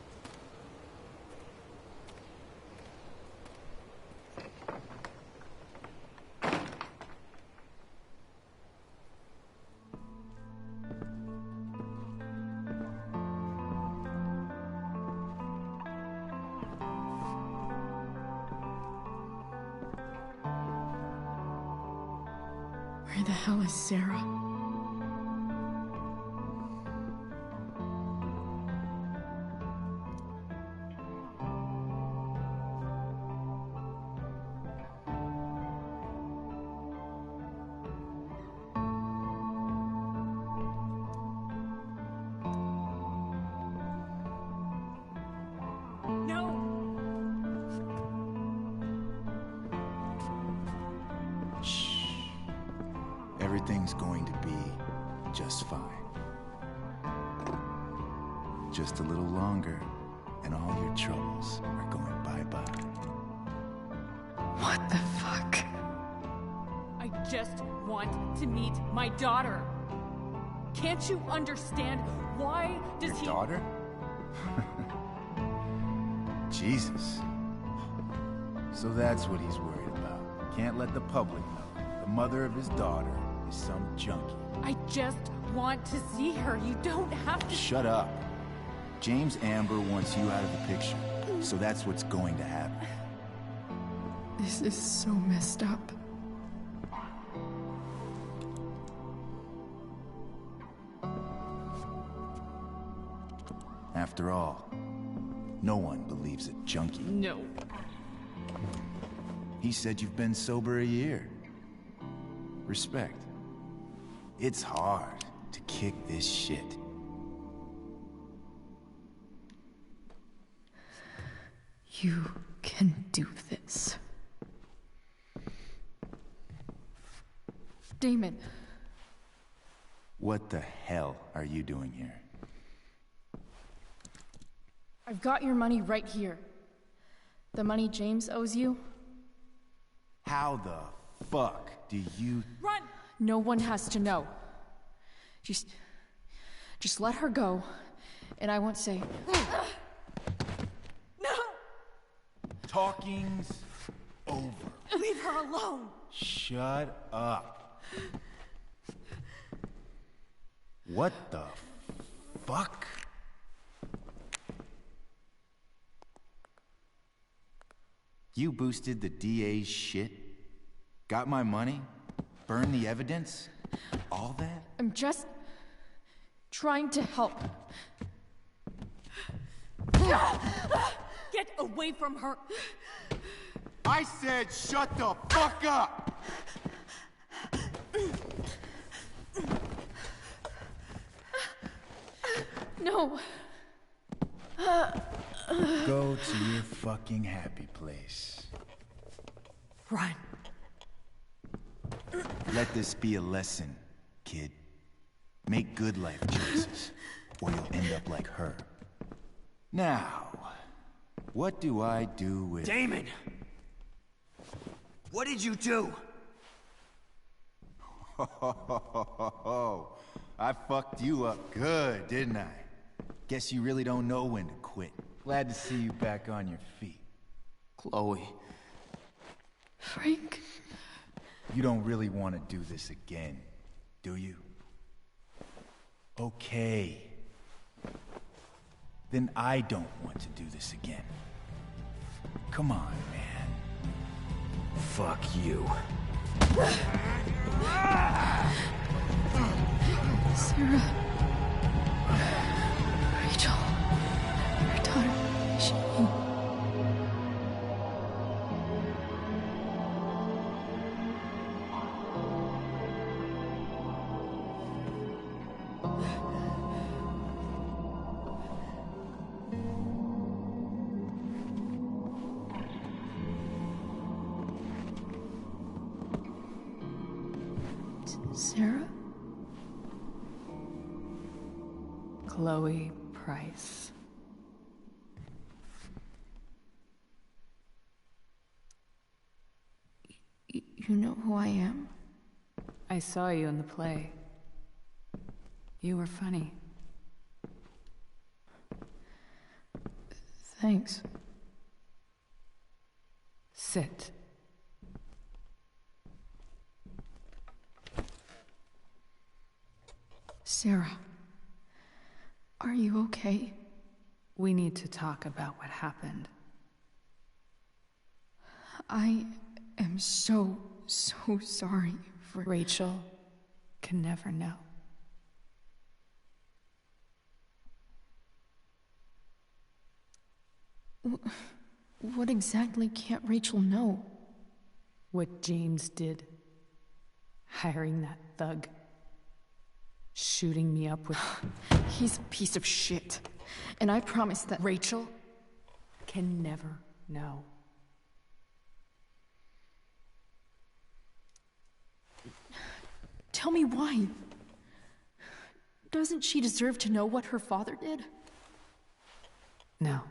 Where the hell is Sarah? Everything's going to be just fine. Just a little longer, and all your troubles are going bye-bye. What the fuck? I just want to meet my daughter. Can't you understand? Why does he... Daughter? Jesus. So that's what he's worried about. Can't let the public know. The mother of his daughter is some junkie. I just want to see her. You don't have to... Shut up. James Amber wants you out of the picture. So that's what's going to happen. This is so messed up. After all, no one believes a junkie. No. He said you've been sober a year. Respect. It's hard to kick this shit. You can do this. Damon. What the hell are you doing here? I've got your money right here. The money James owes you. How the fuck do you... Run! No one has to know. Just let her go, and I won't say... No! Talking's over. Leave her alone! Shut up. What the fuck? You boosted the DA's shit? Got my money? Burned the evidence? All that? I'm just trying to help. Get away from her! I said shut the fuck up! No. Go to your fucking happy place. Run. Let this be a lesson, kid. Make good life choices, or you'll end up like her. Now, what do I do with... Damon! What did you do? I fucked you up good, didn't I? Guess you really don't know when to quit. Glad to see you back on your feet. Chloe. Frank. You don't really want to do this again, do you? Okay. Then I don't want to do this again. Come on, man. Fuck you. Sarah. Rachel. Sarah? Chloe Price. You know who I am? I saw you in the play. You were funny. Thanks. Sit. Sarah, are you okay? We need to talk about what happened. I am so sorry for... Rachel can never know. What exactly can't Rachel know? What James did. Hiring that thug. Shooting me up with... He's a piece of shit. And I promise that... Rachel can never know. Tell me why. Doesn't she deserve to know what her father did? No.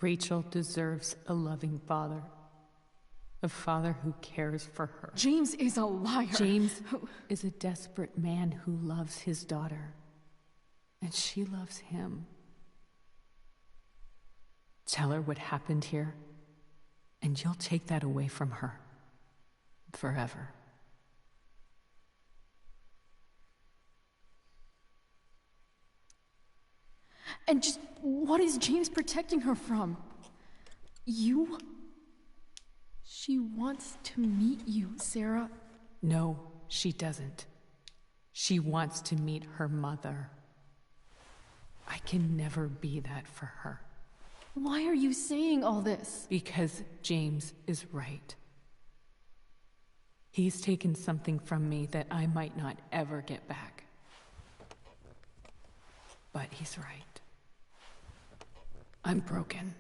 Rachel deserves a loving father. A father who cares for her. James is a liar. James is a desperate man who loves his daughter. And she loves him. Tell her what happened here, and you'll take that away from her. Forever. And just what is James protecting her from? You? She wants to meet you, Sarah. No, she doesn't. She wants to meet her mother. I can never be that for her. Why are you saying all this? Because James is right. He's taken something from me that I might not ever get back. But he's right. I'm broken.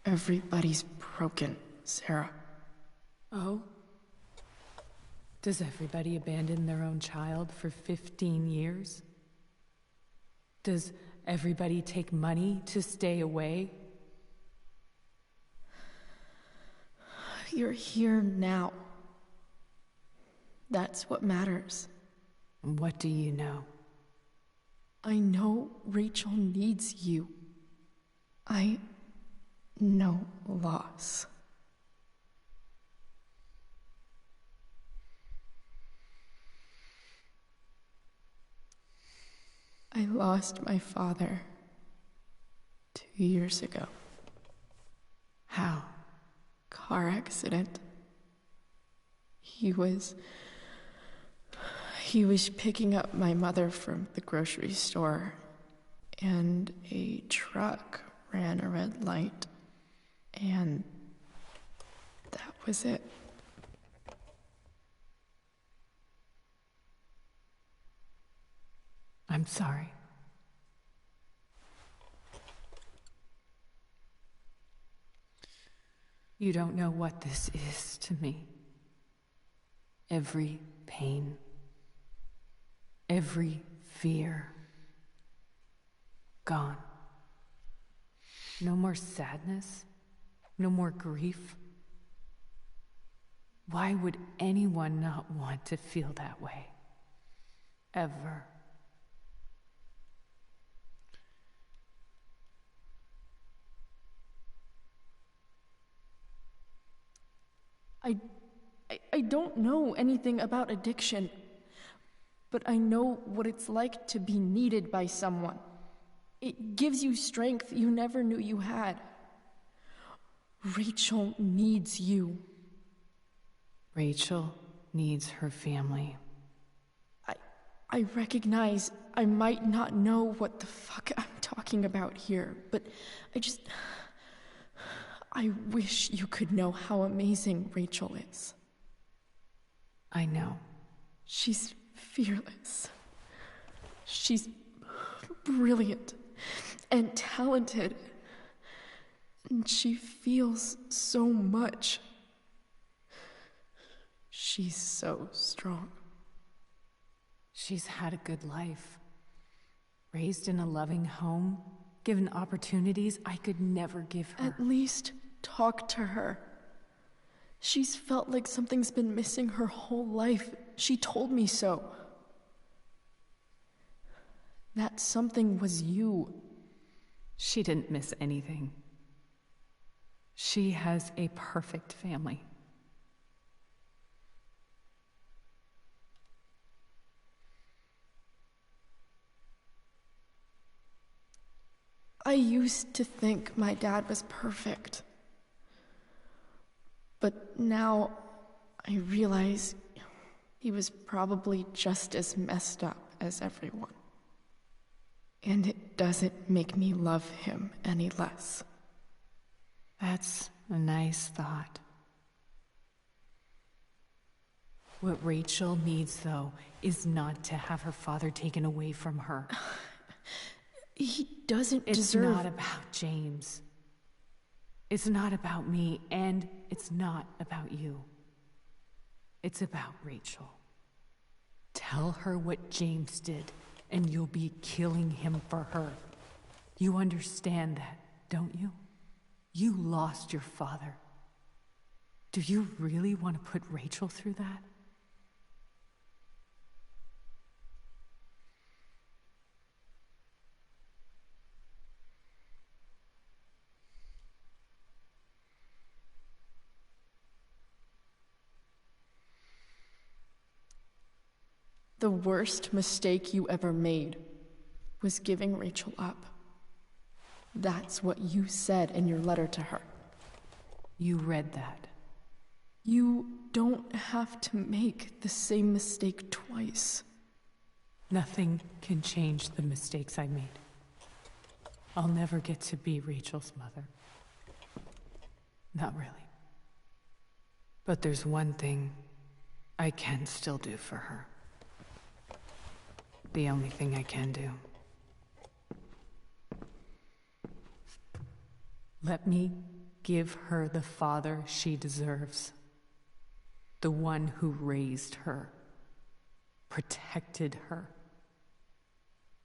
Everybody's broken, Sarah. Oh? Does everybody abandon their own child for 15 years? Does everybody take money to stay away? You're here now. That's what matters. What do you know? I know Rachel needs you. I know loss. I lost my father 2 years ago. How? Car accident. He was picking up my mother from the grocery store, and a truck ran a red light, and that was it. I'm sorry. You don't know what this is to me. Every pain, every fear, gone. No more sadness, no more grief. Why would anyone not want to feel that way? Ever. I don't know anything about addiction, but I know what it's like to be needed by someone. It gives you strength you never knew you had. Rachel needs you. Rachel needs her family. I recognize I might not know what the fuck I'm talking about here, but I wish you could know how amazing Rachel is. I know. She's fearless. She's brilliant and talented. And she feels so much. She's so strong. She's had a good life. Raised in a loving home, given opportunities I could never give her. At least talk to her. She's felt like something's been missing her whole life. She told me so. That something was you. She didn't miss anything. She has a perfect family. I used to think my dad was perfect. But now I realize he was probably just as messed up as everyone. And it doesn't make me love him any less. That's a nice thought. What Rachel needs, though, is not to have her father taken away from her. He doesn't It's deserve... not about James. It's not about me, and it's not about you. It's about Rachel. Tell her what James did, and you'll be killing him for her. You understand that, don't you? You lost your father. Do you really want to put Rachel through that? The worst mistake you ever made was giving Rachel up. That's what you said in your letter to her. You read that. You don't have to make the same mistake twice. Nothing can change the mistakes I made. I'll never get to be Rachel's mother. Not really. But there's one thing I can still do for her. The only thing I can do. Let me give her the father she deserves. The one who raised her, protected her.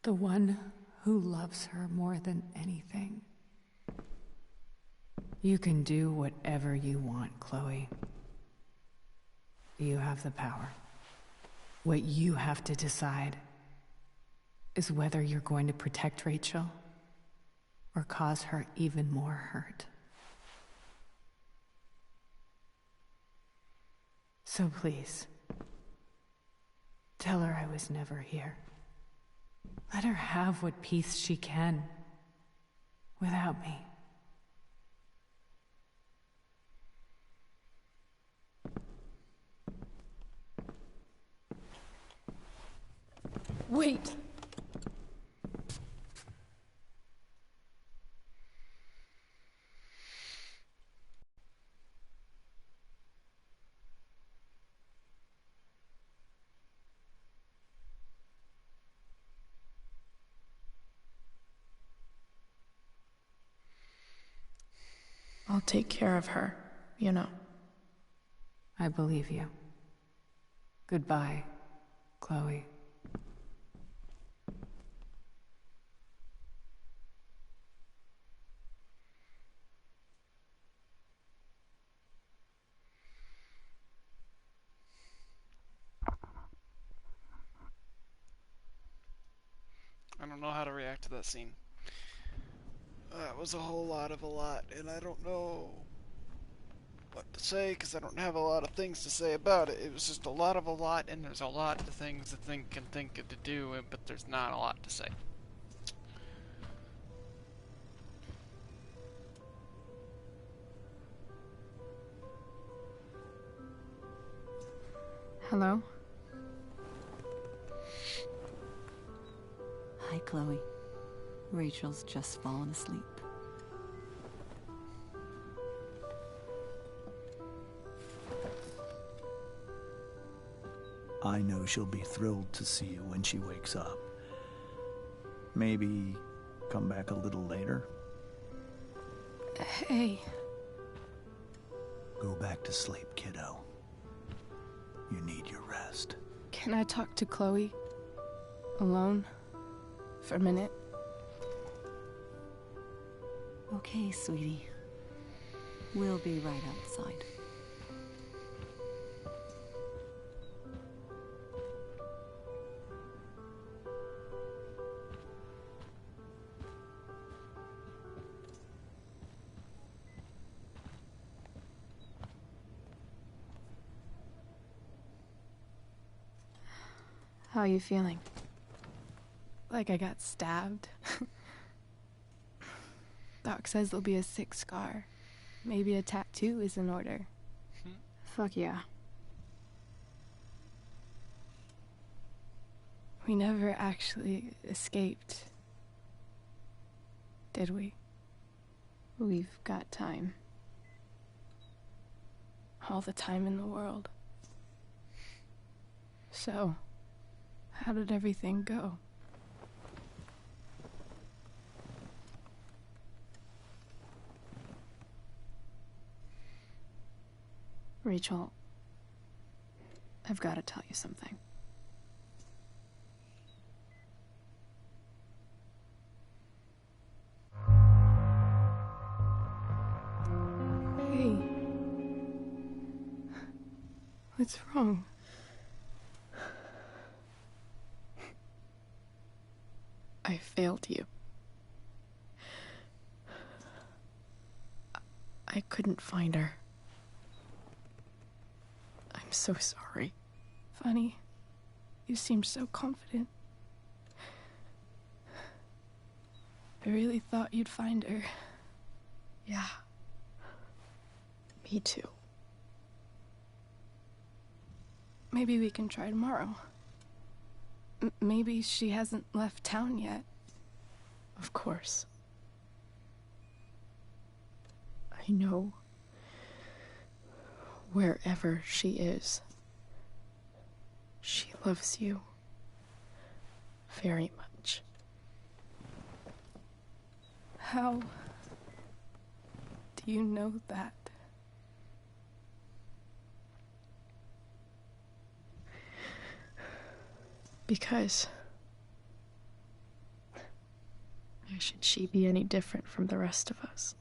The one who loves her more than anything. You can do whatever you want, Chloe. You have the power. What you have to decide is whether you're going to protect Rachel or cause her even more hurt. So please, tell her I was never here. Let her have what peace she can without me. Wait! I'll take care of her, you know. I believe you. Goodbye, Chloe. I don't know how to react to that scene. That was a whole lot of a lot, and I don't know what to say because I don't have a lot of things to say about it. It was just a lot of a lot, and there's a lot of things to think of to do, but there's not a lot to say. Hello? Hi, Chloe. Rachel's just fallen asleep. I know she'll be thrilled to see you when she wakes up. Maybe come back a little later? Hey. Go back to sleep, kiddo. You need your rest. Can I talk to Chloe? Alone? For a minute? Okay, sweetie. We'll be right outside. How are you feeling? Like I got stabbed? Doc says there'll be a sick scar. Maybe a tattoo is in order. Fuck yeah. We never actually escaped, did we? We've got time. All the time in the world. So, how did everything go? Rachel, I've got to tell you something. Hey. What's wrong? I failed you. I couldn't find her. I'm so sorry. Funny. You seemed so confident. I really thought you'd find her. Yeah. Me too. Maybe we can try tomorrow. Maybe she hasn't left town yet. Of course. I know. Wherever she is, she loves you very much. How do you know that? Because why should she be any different from the rest of us?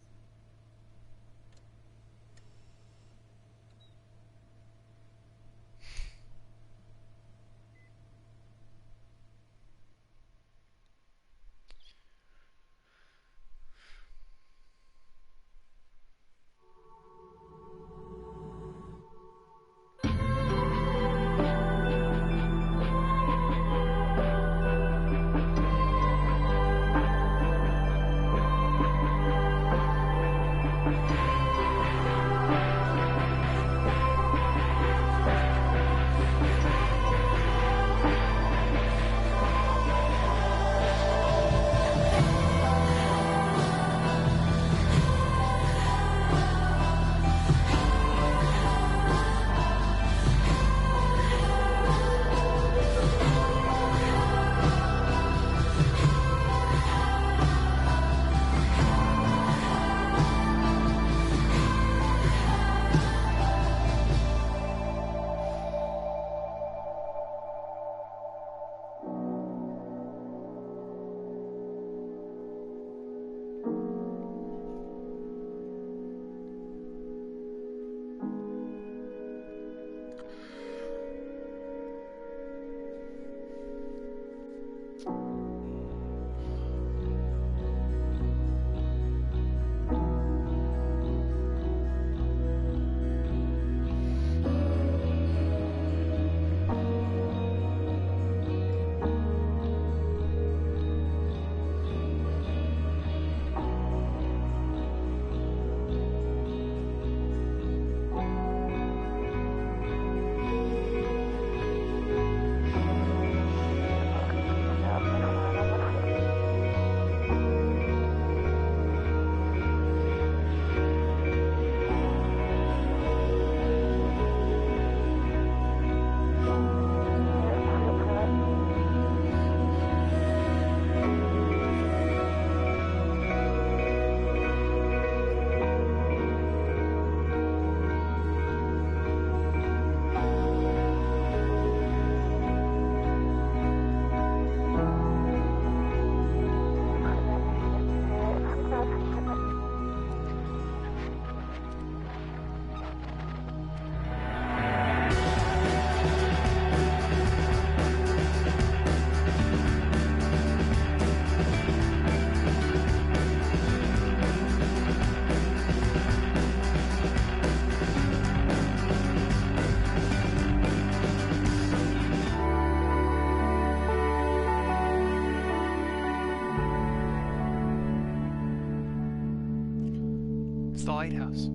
White House.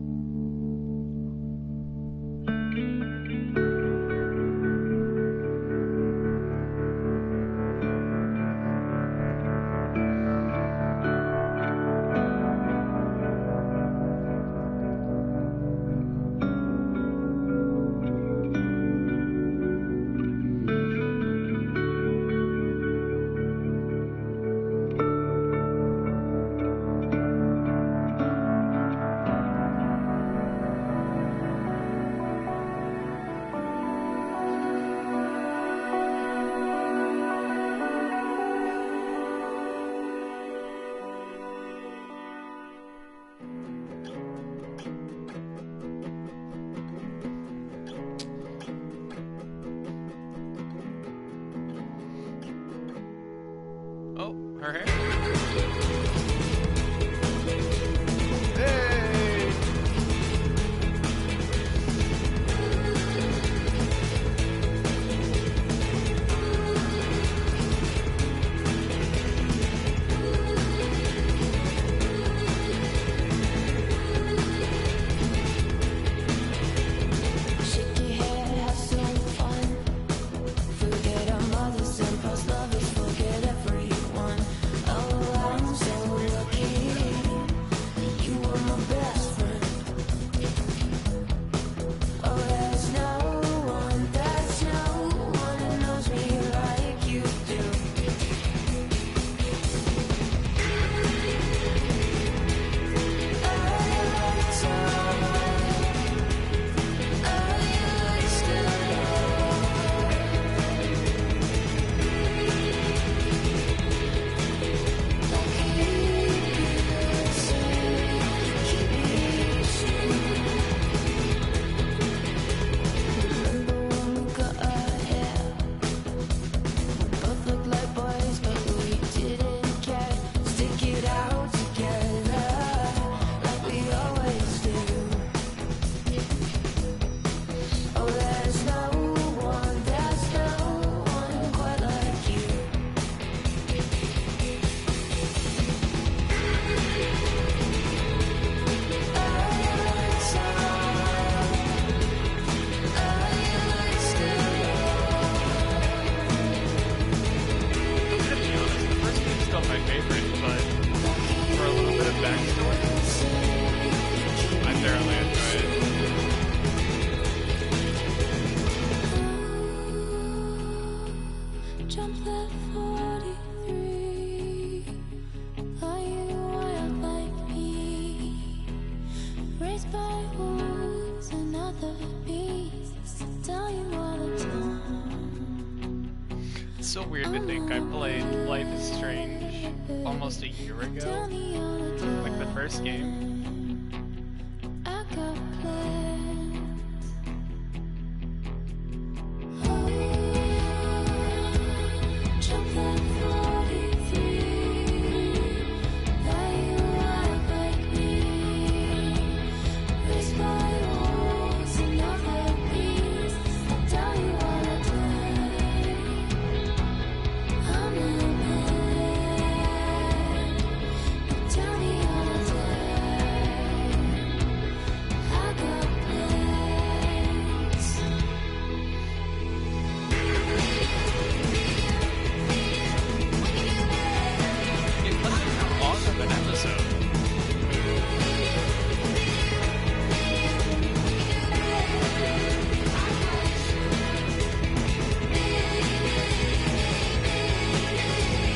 Her hair? Hey! Shake your head, have some fun. Forget our mothers and past lovers, forget everyone. Oh, I'm so lucky. You were my best friend. Oh, there's no one who knows me like you do. Both look like boys, but we didn't care. Stick it out together, like we always do. Oh, there's no one quite like you. Still my favorite, but for a little bit of backstory, I thoroughly enjoy it. Jump that 43. Are you wild like me? Raised by wolves and other beasts. Tell you all the time. It's so weird to think I played Life is Strange almost a year ago. Like the first game. I got plans. Jump that 43. Are you wild like me? Raised by wolves and other beasts. Tell you all the time. I'm a man. Tell me all the time. I got plans. It wasn't that long of an episode.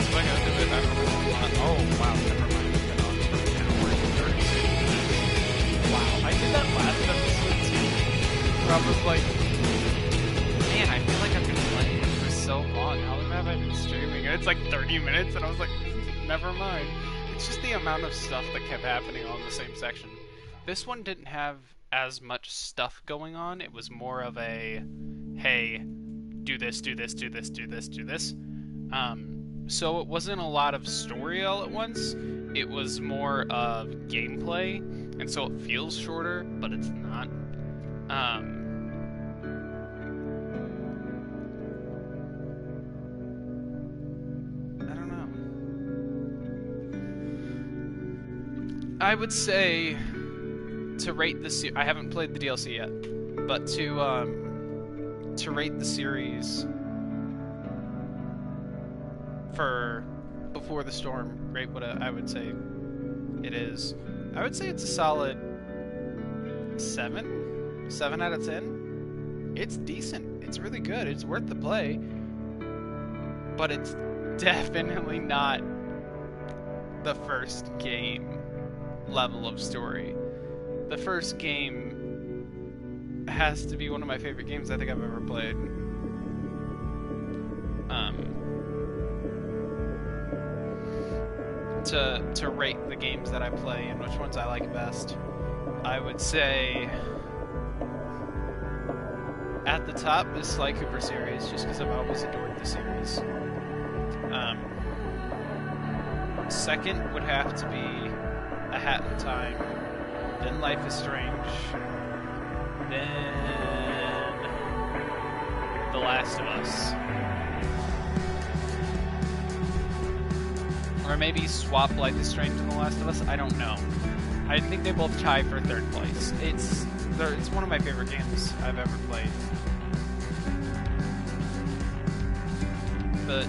So I got to it, I don't know. Oh, wow, never mind. It's been on for an hour and 36 minutes. Wow, I did that last episode too. Where I was like, man, I feel like I've been playing it for so long. How long have I been streaming? And it's like 30 minutes, and I was like, never mind. It's just the amount of stuff that kept happening all in the same section. This one didn't have as much stuff going on. It was more of a, hey, do this, do this, do this, do this, do this. So it wasn't a lot of story all at once. It was more of gameplay, and so it feels shorter, but it's not. I don't know. I would say to rate the I haven't played the DLC yet, but to rate the series for Before the Storm, rate what I would say it is. I would say it's a solid 7 out of 10. It's decent. It's really good. It's worth the play, but it's definitely not the first game level of story. The first game has to be one of my favorite games I think I've ever played. To rate the games that I play and which ones I like best, I would say at the top is Sly Cooper series, just because I've always adored the series. Second would have to be A Hat in Time, then Life is Strange, then The Last of Us. Or maybe swap Life is Strange and The Last of Us, I don't know. I think they both tie for third place. It's one of my favorite games I've ever played. But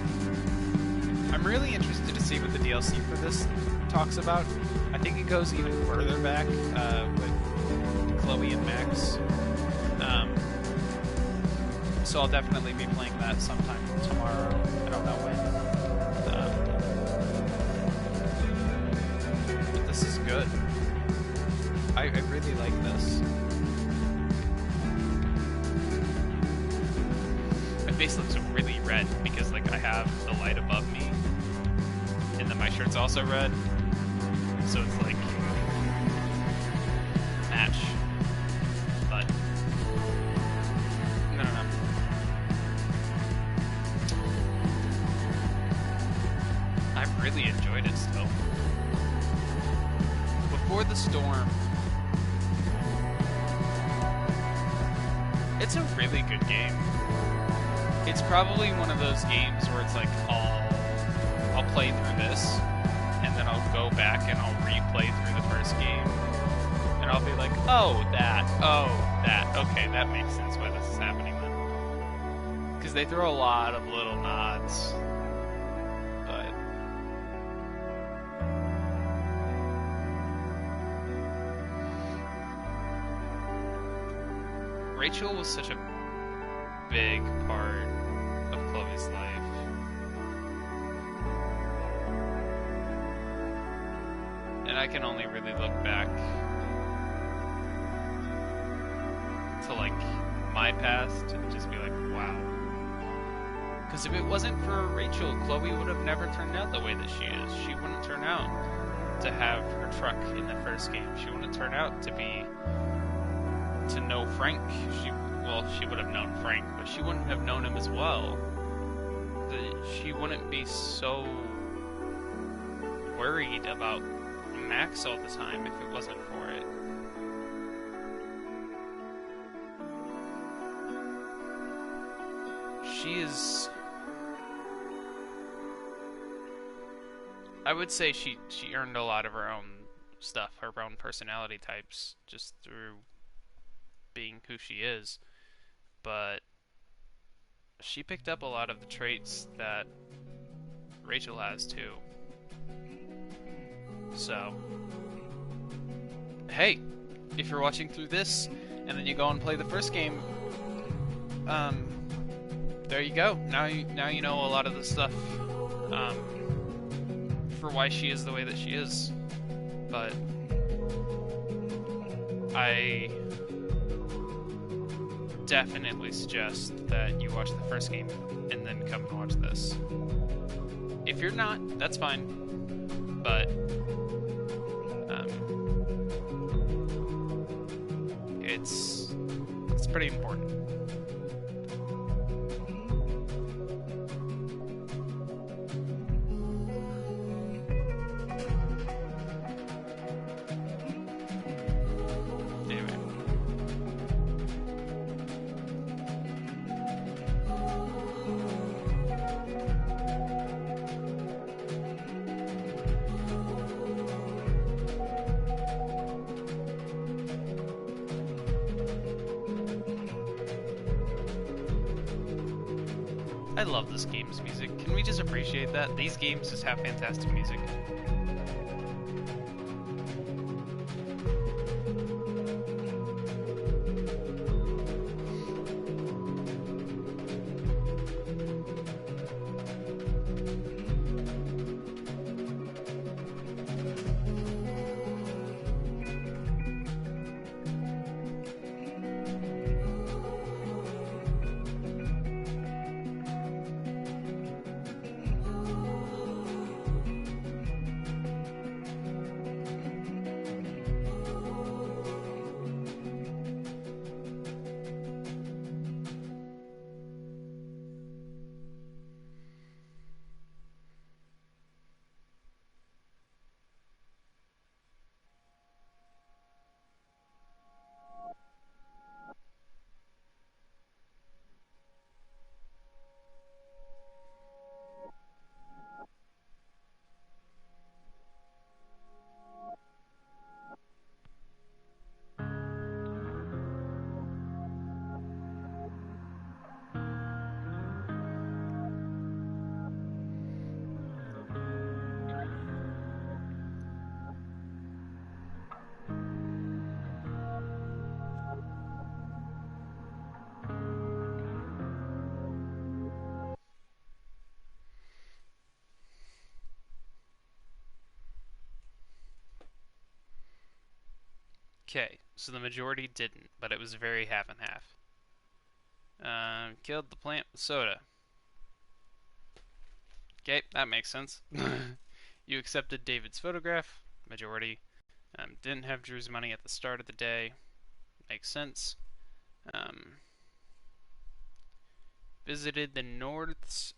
I'm really interested to see what the DLC for this talks about. I think it goes even further back with Chloe and Max. So I'll definitely be playing that sometime tomorrow. I don't know when. But this is good. I really like this. My face looks really red because like I have the light above me, and then my shirt's also red, so it's like match. But no. I've really enjoyed it still. Before the Storm, it's a really good game. It's probably one of those games where it's like I'll play through this, and then I'll go back and I'll replay through the first game, and I'll be like, oh that, okay, that makes sense why this is happening then. Because they throw a lot of little nods, but Rachel was such a big part of Chloe's life. And I can only really look back to like my past and just be like, wow. Because if it wasn't for Rachel, Chloe would have never turned out the way that she is. She wouldn't turn out to have her truck in the first game. She wouldn't turn out to know Frank. She would have known Frank, but she wouldn't have known him as well. She wouldn't be so worried about Max all the time if it wasn't for it. She is... I would say she earned a lot of her own stuff, her own personality types, just through being who she is. But she picked up a lot of the traits that Rachel has too. So, hey, if you're watching through this and then you go and play the first game, there you go. Now you know a lot of the stuff for why she is the way that she is. But I definitely suggest that you watch the first game and then come and watch this. If you're not, that's fine. But it's pretty important. I love this game's music. Can we just appreciate that? These games just have fantastic music. Okay, so the majority didn't, but it was very half and half. Killed the plant with soda. Okay, that makes sense. You accepted David's photograph. Majority. Didn't have Drew's money at the start of the day. Makes sense. Visited the norths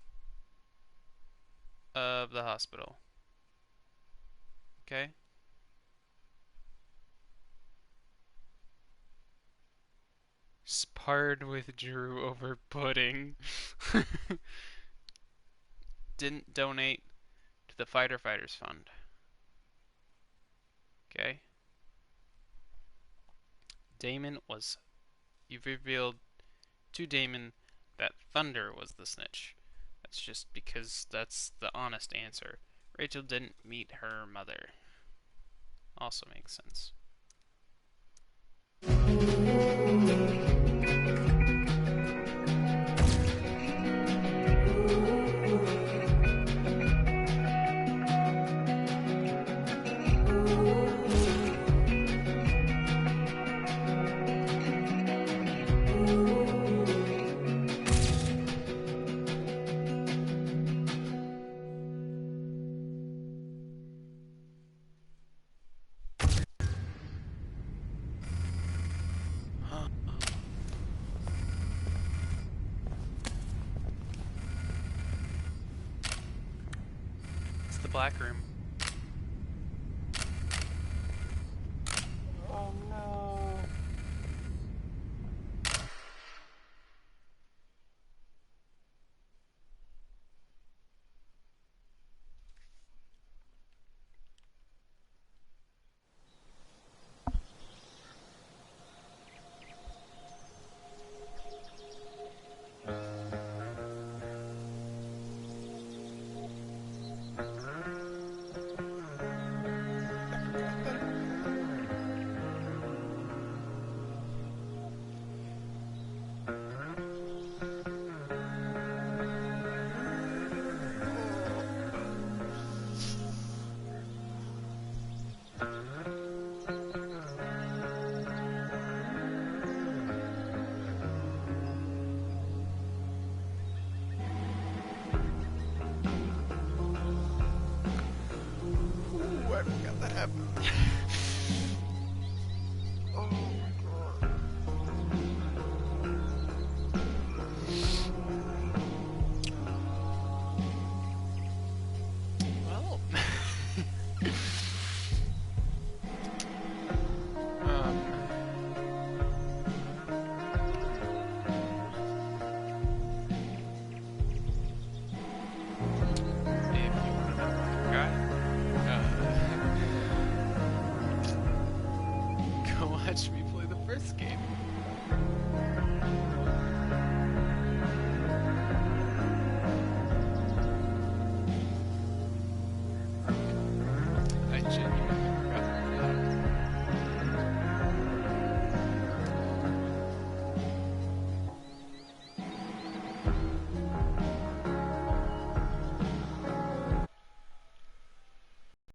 of the hospital. Okay. Sparred with Drew over pudding. Didn't donate to the Fighter Fighters Fund. Okay. Damon was... You've revealed to Damon that Thunder was the snitch. That's just because that's the honest answer. Rachel didn't meet her mother. Also makes sense. It's the black room. Oh no. Ooh, I forgot that happened.